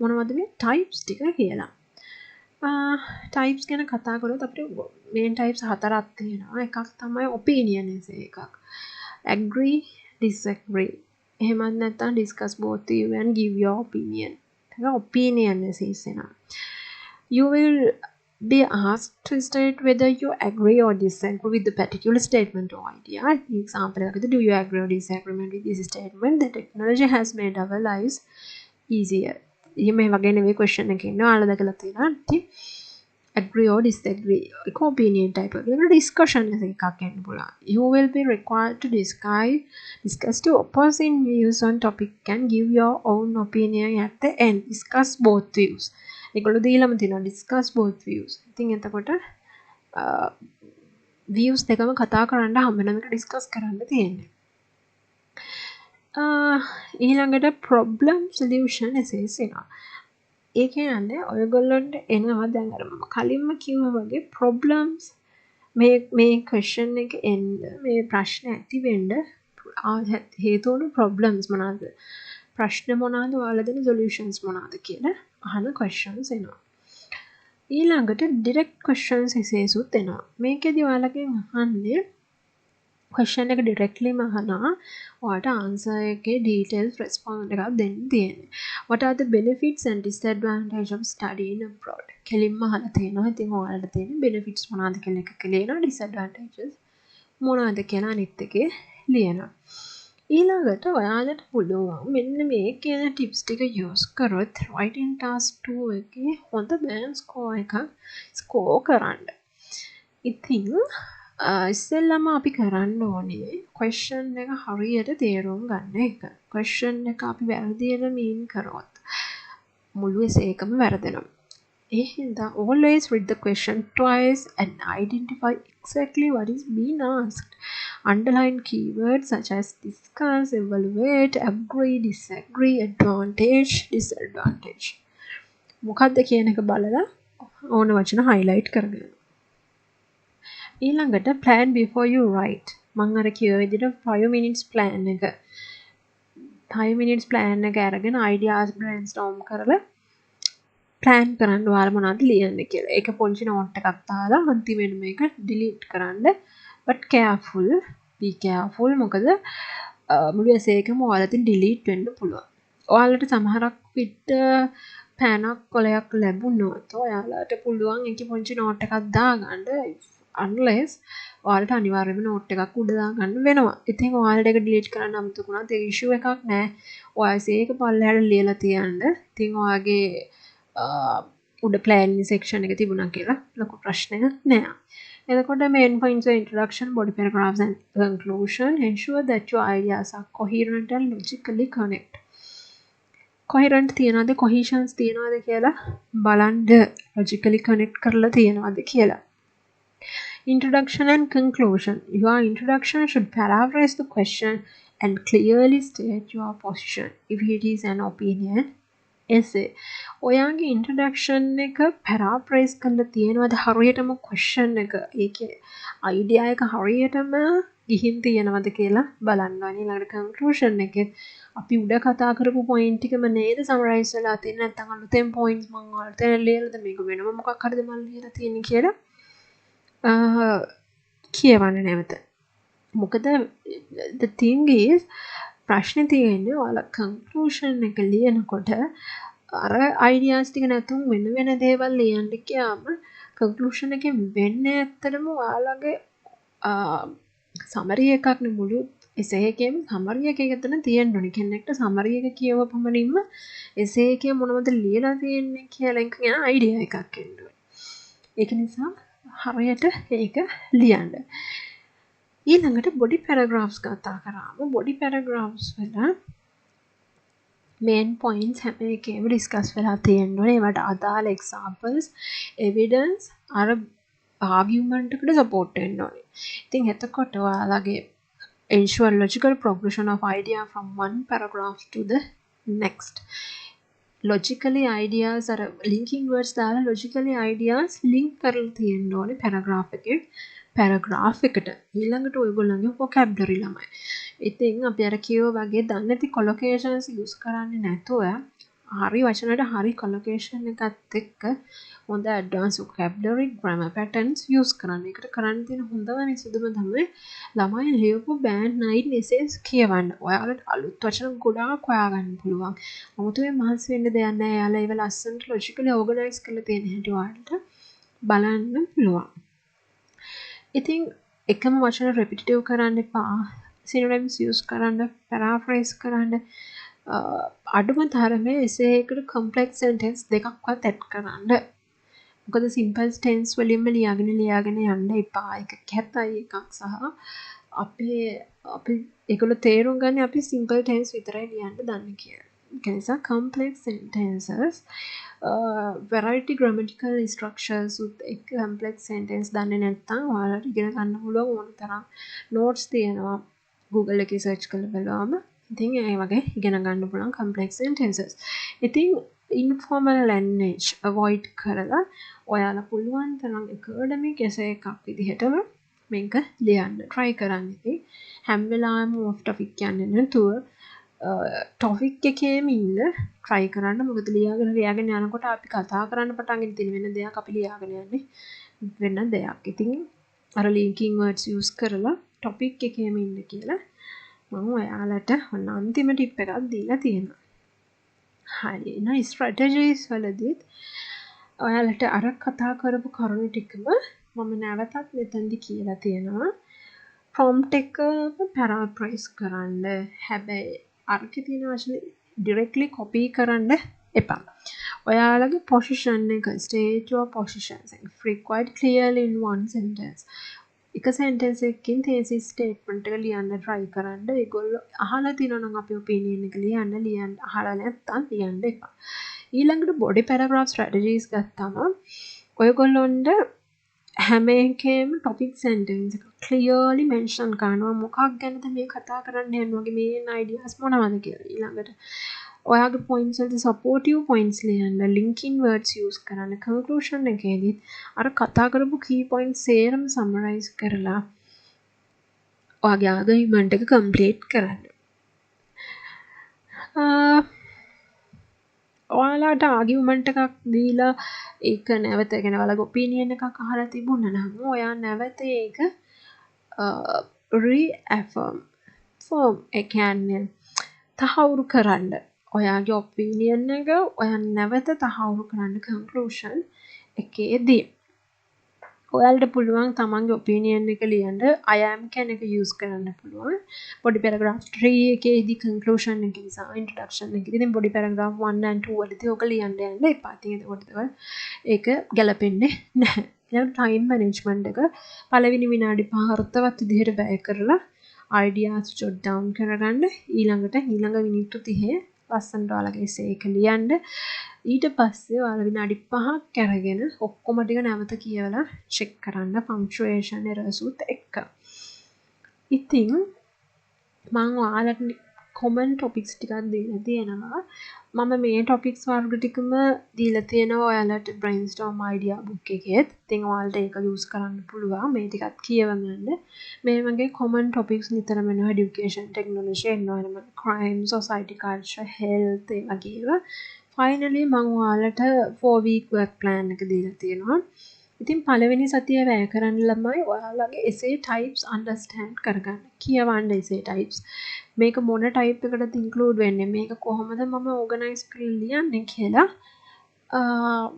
[SPEAKER 1] මොනවද මේ types ටික කියලා. types ගැන කතා කරොත් අපිට main types හතරක් තියෙනවා. එකක් තමයි opinion essay එකක්. agree, disagree. එහෙමත් නැත්නම් discuss both you and give your opinion. ඒක opinion essays එනවා. You will be asked to state whether you agree or disagree with the particular statement or idea. Example, do you agree or disagree with this statement? The technology has made our lives easier. මේ වගේ නෙවෙයි question එකේ ඉන්නවා. ඔයාලා දැකලා තියෙනවා. Agree or disagree. ඒක opinion type එක. discussion එකක් එන්න පුළුවන්. You will be required to discuss two opposing views on topic and give your own opinion at the end. Discuss both views. ඒගොල්ලෝ දීලාම තියෙනවා discuss both views. ඉතින් එතකොට views දෙකම කතා කරන්න හම්බ වෙන එක discuss කරන්න තියෙන්නේ. ඊළඟට problem solution essays එනවා. ඒ කියන්නේ ඔයගොල්ලන්ට එනවා දැන් අර මම කලින්ම කිව්වා වගේ problems මේ question එක එන්න මේ ප්‍රශ්න ඇති වෙන්න හේතු වුණු problems මොනවාද? ප්‍රශ්න මොනවාද? ඔයාලා දෙන solutions මොනවාද කියලා අහන questions එනවා. ඊළඟට direct questions essays උත් එනවා. මේකෙදි ඔයාලගෙන් අහන්නේ question එක directly අහනවා. ඔයාලට answer එකේ details response එකක් දෙන්න තියෙන්නේ. What are the benefits and disadvantages of studying abroad? කෙලින්ම අහලා තියෙනවා. ඉතින් ඔයාලට තියෙන benefits මොනවාද කියලා එකක ලියනවා. disadvantages මොනවාද කියලා අනිත් එකේ ලියනවා. ඊළඟට ඔයාලට පුළුවන් මෙන්න මේ කියන ටිප්ස් ටික යූස් කරොත් writing task 2 එකේ හොඳ බෑන් ස්කෝර් කරන්න. ඉතින් ඉස්සෙල්ලාම අපි කරන්න ඕනේ question එක හරියට තේරුම් ගන්න එක. question එක අපි වැරදියට mean කරොත් මුළු essay එකම වැරදෙනවා. ඒ හින්දා always read the question twice and identify exactly what is being asked. Underline keywords such as discuss, evaluate, agree, disagree, advantage, disadvantage. මොකක්ද කියන එක බලලා ඕන වචන highlight කරගන්න. ඊළඟට plan before you write. මම අර කියව විදිහට 5 minutes plan එක 5 minutes plan එක අරගෙන ideas brainstorm කරලා plan කරන්න ඔයාලා මොනවද ලියන්න කියලා. ඒක පොන්චි note එකක් දාලා අන්තිමේට මේක delete කරන්න. But be careful මොකද මුළු essay එකම ඔයාලට delete වෙන්න පුළුවන්. ඔයාලට සමහරක් විට පැනක් කොලයක් ලැබුණොත් ඔයාලට පුළුවන් ඒකේ පොන්චි note එකක් දාගන්න. unless ඔයාලට අනිවාර්යයෙන්ම note එකක් උඩ දාගන්න වෙනවා. ඉතින් ඔයාලට ඒක delete කරන්න අමතක වුණාත් ඒක issue එකක් නෑ. ඔයා essay එක පල්ලෙහාට ලියලා තියන්න. ඉතින් ඔයාගේ උඩ planning section එක තිබුණා කියලා ලොකු ප්‍රශ්නයක් නෑ. එතකොට main points are introduction, body paragraphs and conclusion. Ensure that your ideas are coherent and logically connect. Coherent තියනවාද cohesions තියනවාද කියලා බලන්න logically connect කරලා තියනවාද කියලා. Introduction and conclusion. Your introduction should paraphrase the question and clearly state your position. If it is an opinion essay. ඔයාගේ introduction එක paraphrase කරලා තියෙනවද හරියටම question එක ඒකේ idea එක හරියටම ගිහින් තියෙනවද කියලා බලන්න ඕනේ. ඊළඟට conclusion එකේ අපි උඩ කතා කරපු point ටිකම නේද summarize වෙලා තියෙන්නේ නැත්නම් අලුතෙන් points මම ඔයාලට ලියලාද මේක වෙනම මොකක් හරිද මම ලියලා තියෙන්නේ කියලා කියවන්න නැවත. මොකද the thing is ප්‍රශ්නේ තියෙන්නේ ඔයාලා conclusion එක ලියනකොට අර ideas ටික නැතුම් වෙන දේවල් ලියන්න ගියාම conclusion එකෙන් වෙන්නේ ඇත්තටම ඔයාලගේ summary එකක් නේ මුළු essay එකේම summary එකක් එතන තියෙන්න ඕනේ. කෙනෙක්ට summary එක කියවපමණින්ම essay එකේ මොනවද ලියලා තියෙන්නේ කියලා එක ගැන idea එකක් එන්න ඕනේ. ඒක නිසා හරියට ඒක ලියන්න. ඊළඟට body paragraphs කතා කරාම body paragraphs වල main points හැම එකේම discuss වෙලා තියෙන්න ඕනේ. ඒවට අදාළ examples, evidence අර argument එකට support වෙන්න ඕනේ. ඉතින් එතකොට ඔයාලගේ ensure logical progression of idea from one paragraph to the next. Logically ideas are linking words දාලා logically ideas link කරලා තියෙන්න ඕනේ paragraph එකට ඊළඟට ඔයගොල්ලන්ගේ vocabulary ළමයි. ඉතින් අපි අර කියෝ වගේ දන්නේ නැති කොලොකේෂන්ස් යූස් කරන්නේ නැතුව හරි වචනට හරි කොලොකේෂන් එකත් එක්ක හොඳ advance vocabulary grammar patterns use කරන්න. ඒකට කරන්න තියෙන හොඳම විසඳුම තමයි ළමයි ලියපු band 9 essays කියවන්න. ඔයාලට අලුත් වචන ගොඩාක් හොයාගන්න පුළුවන්. 아무තේ මහන්සි වෙන්න දෙයක් නැහැ. එයාලා ඒව ලස්සනට logically organize කරලා තියෙන හැටි ඔයාලට බලන්න පුළුවන්. ඉතින් එකම වචන repetitive කරන්න එපා. synonyms use කරන්න, paraphrase කරන්න, අඩුම තරමේ essay එකට complex sentence දෙකක්වත් add කරන්න. මොකද simple tense වලින්ම ලියාගෙන යන්න එපා. ඒක කැතයි එකක් සහ අපි ඒගොල්ලෝ තේරුම් ගන්න අපි simple tense විතරයි ලියන්න දන්නේ කියලා. ඒ නිසා complex sentences variety grammatical structures with a complex sentence දන්නේ නැත්නම් ඔයාලට ඉගෙන ගන්න පුළුවන් ඕන තරම් notes තියෙනවා Google එකේ search කරලා බලුවම. ඉතින් ඒ වගේ ඉගෙන ගන්න පුළුවන් complex sentences. ඉතින් informal language avoid කරලා ඔයාලා පුළුවන් තරම් academic essay එකක් විදිහටම මේක ලියන්න try කරන්න. ඉතින් හැම වෙලාවෙම off topic යන්නේ නැතුව topic එකේම ඉන්න try කරන්න. මොකද ලියාගෙන යනකොට අපි කතා කරන්න පටන් ගන්න තියෙන වෙන දෙයක් අපි ලියාගෙන යන්නේ වෙන දෙයක්. ඉතින් අර linking words use කරලා topic එකේම ඉන්න කියලා මම ඔයාලට ඔන්න අන්තිම ටිප් එකක් දීලා තියෙනවා. හරි. නයි ස්ට්‍රැටජිස් වලදීත් ඔයාලට අර කතා කරපු කරුණු ටිකම මම නැවතත් මෙතනදි කියලා තියෙනවා. prompt එක paraphrase කරන්න. හැබැයි අරකේ තියෙන වචන directly copy කරන්න එපා. ඔයාලගේ position එක state your positions and required clearly in one sentence. එක sentence එකකින් thesis statement එක ලියන්න try කරන්න. ඒගොල්ලෝ අහලා තිනවා නම් අපේ opinion එක ලියන්න අහලා නැත්තම් ලියන්න එපා. ඊළඟට body paragraph strategies ගත්තාම ඔයගොල්ලොන්ට හැම එකේම topic sentence එක clearly mention කරනවා මොකක් ගැනද මේ කතා කරන්න යන්නේ වගේ main ideas මොනවද කියලා. ඊළඟට ඔයාගේ points වලදී supportive points ලියන්න, linking words use කරන්න, conclusion එකේදී අර කතා කරපු key points සේරම summarize කරලා ඔයාගේ argument එක complete කරන්න. ඔයාලට ආගියුමන්ට් එකක් දීලා ඒක නැවත يعني ඔයාලගේ ඔපිනියන් එකක් අහලා තිබුණා නම් ඔයා නැවත ඒක reaffirm ඒ කියන්නේ තහවුරු කරන්න ඔයාගේ ඔපිනියන් එක ඔයා නැවත තහවුරු කරන්න කන්ක්ලූෂන් එකේදී ඔයාලට පුළුවන් තමන්ගේ ඔපිනියන් එක ලියන්න I am කියන එක use කරන්න පුළුවන් body paragraph 3 එකේදී conclusion එක නිසා introduction එකේදී ඉතින් body paragraph 1 and 2 වලදී ඔක ලියන්න යන්න එපා. ඉතින් ඒක ගැලපෙන්නේ නැහැ. ඊළඟ time management එක පළවෙනි විනාඩි 5 අර්ථවත් විදිහට වැය කරලා ideas jot down කරගන්න. ඊළඟ මිනිත්තු 30 ලස්සනට ඔයාලගේ essay එක ලියන්න. ඊට පස්සේ ඔයාලා විනාඩි 5ක් අරගෙන ඔක්කොම ටික නැවත කියවලා check කරන්න punctuation errors උත් එක්ක. ඉතින් මම ඔයාලට common topics ටිකක් දීලා තියෙනවා. මම මේ topics වර්ග ටිකම දීලා තියෙනවා ඔයාලට brainstorm idea book එකේත්. ඉතින් ඔයාලට ඒක use කරන්න පුළුවන්. මේ ටිකත් කියවගන්න. මේ වගේ common topics නිතරම වෙනවා education, technology, environment, crime, society, culture, health ඒ වගේ ඒවා. Finally මම ඔයාලට 4 week work plan එක දීලා තියෙනවා. ඉතින් පළවෙනි සතිය වැය කරන්න ළමයි ඔයාලගේ essay types understand කරගන්න. කියවන්න essay types. මේක මොන type එකකටද include වෙන්නේ? මේක කොහොමද මම organize කරලා ලියන්නේ කියලා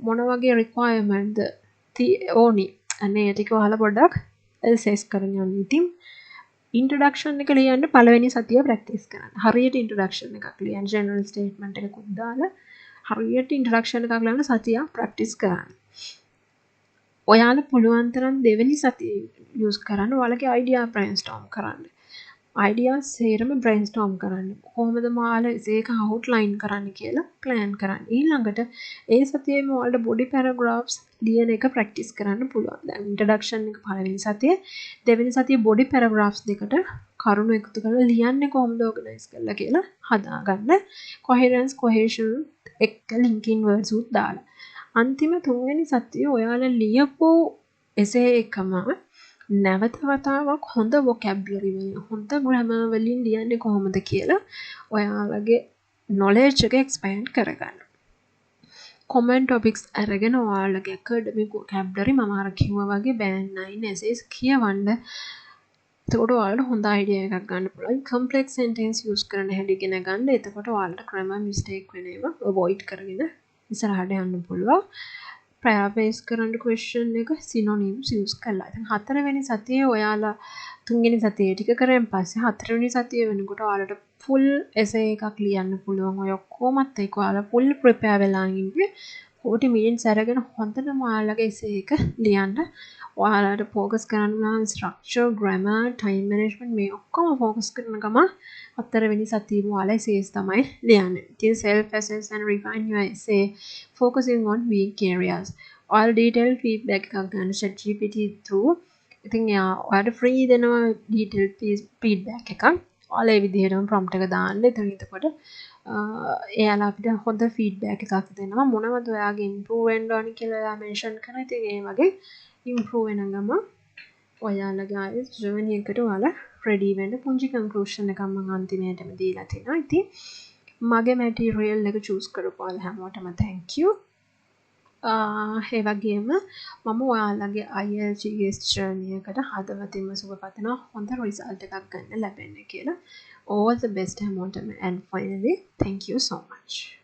[SPEAKER 1] මොන වගේ requirement ඕනි. අනේ ටික ඔයාලා පොඩ්ඩක් assess කරගන්න. ඉතින් introduction එක ලියන්න පළවෙනි සතිය practice කරන්න. හරියට introduction එකක් ලියන්න general statement එකකුත් දාලා හරියට introduction එකක් ලියන්න සතියක් practice කරන්න. ඔයාලා පුළුවන් තරම් දෙවෙනි සතිය use කරන්න ඔයාලගේ idea brainstorm කරන්න. ideas සේරම brainstorm කරන්න. කොහොමද ඔයාලා ඒක outline කරන්න කියලා plan කරන්න. ඊළඟට ඒ සතියේම ඔයාලට body paragraphs ලියන එක practice කරන්න පුළුවන්. දැන් introduction එක පළවෙනි සතියේ දෙවෙනි සතියේ body paragraphs දෙකට කරුණු එකතු කරලා ලියන්නේ කොහොමද organize කරලා කියලා හදාගන්න. coherence cohesion එක්ක linking words උත් දාලා. අන්තිම තුන්වෙනි සතියේ ඔයාලා ලියපු essay එකම නැවත වතාවක් හොඳ vocabulary වලින් හොඳ grammar වලින් ලියන්නේ කොහොමද කියලා ඔයාලගේ knowledge එක expand කරගන්න. common topics අරගෙන ඔයාලගේ academic vocabulary මම අර කිව්වා වගේ band 9 essays කියවන්න. එතකොට ඔයාලට හොඳ idea එකක් ගන්න පුළුවන්. complex sentence use කරන හැටි ඉගෙන ගන්න. එතකොට ඔයාලට grammar mistake වෙන ඒවා avoid කරගෙන ඉස්සරහට යන්න පුළුවන්. paraphrase කරන්න question එක synonyms use කරලා. ඉතින් හතරවෙනි සතියේ ඔයාලා තුන්වෙනි සතියේ ටික කරන් පස්සේ හතරවෙනි සතිය වෙනකොට ඔයාලට full essay එකක් ලියන්න පුළුවන්. ඔය ඔක්කොමත් එක්ක ඔයාලා full prepare වෙලා ඉන්නේ 40 minutes අරගෙන හොඳටම ඔයාලගේ essay එක ලියන්න. ඔයාලට focus කරන්න නම් structure, grammar, time management මේ ඔක්කොම focus කරන ගම හතරවෙනි සතියේම ඔයාලා essays තමයි ලියන්නේ. ඉතින් self assess and refine your essay focusing on weak areas. all detailed feedback එකක් ගන්න ChatGPT through. ඉතින් ඔයාලට free දෙනවා detailed feedback එකක්. ඔයාලා ඒ විදිහටම prompt එක දාන්න. එතකොට එයාලා අපිට හොඳ feedback එකක් දෙනවා. මොනවද ඔයාගේ improve වෙන්න ඕනි කියලා එයා mention කරනවා. ඉතින් ඒ වගේ improve වෙන ගම ඔයාලගේ ආයෙත් journey එකට ඔයාලා ready වෙන්න පුංචි conclusion එකක් මම අන්තිමේටම දීලා තිනවා. ඉතින් මගේ material එක choose කරපු ඔයාලා හැමෝටම thank you. ඒ වගේම මම ඔයාලගේ IELTS journey එකට හදවතින්ම සුබ පතනවා. හොඳ result එකක් ගන්න ලැබෙන්න කියලා. All the best හැමෝටම and finally thank you so much.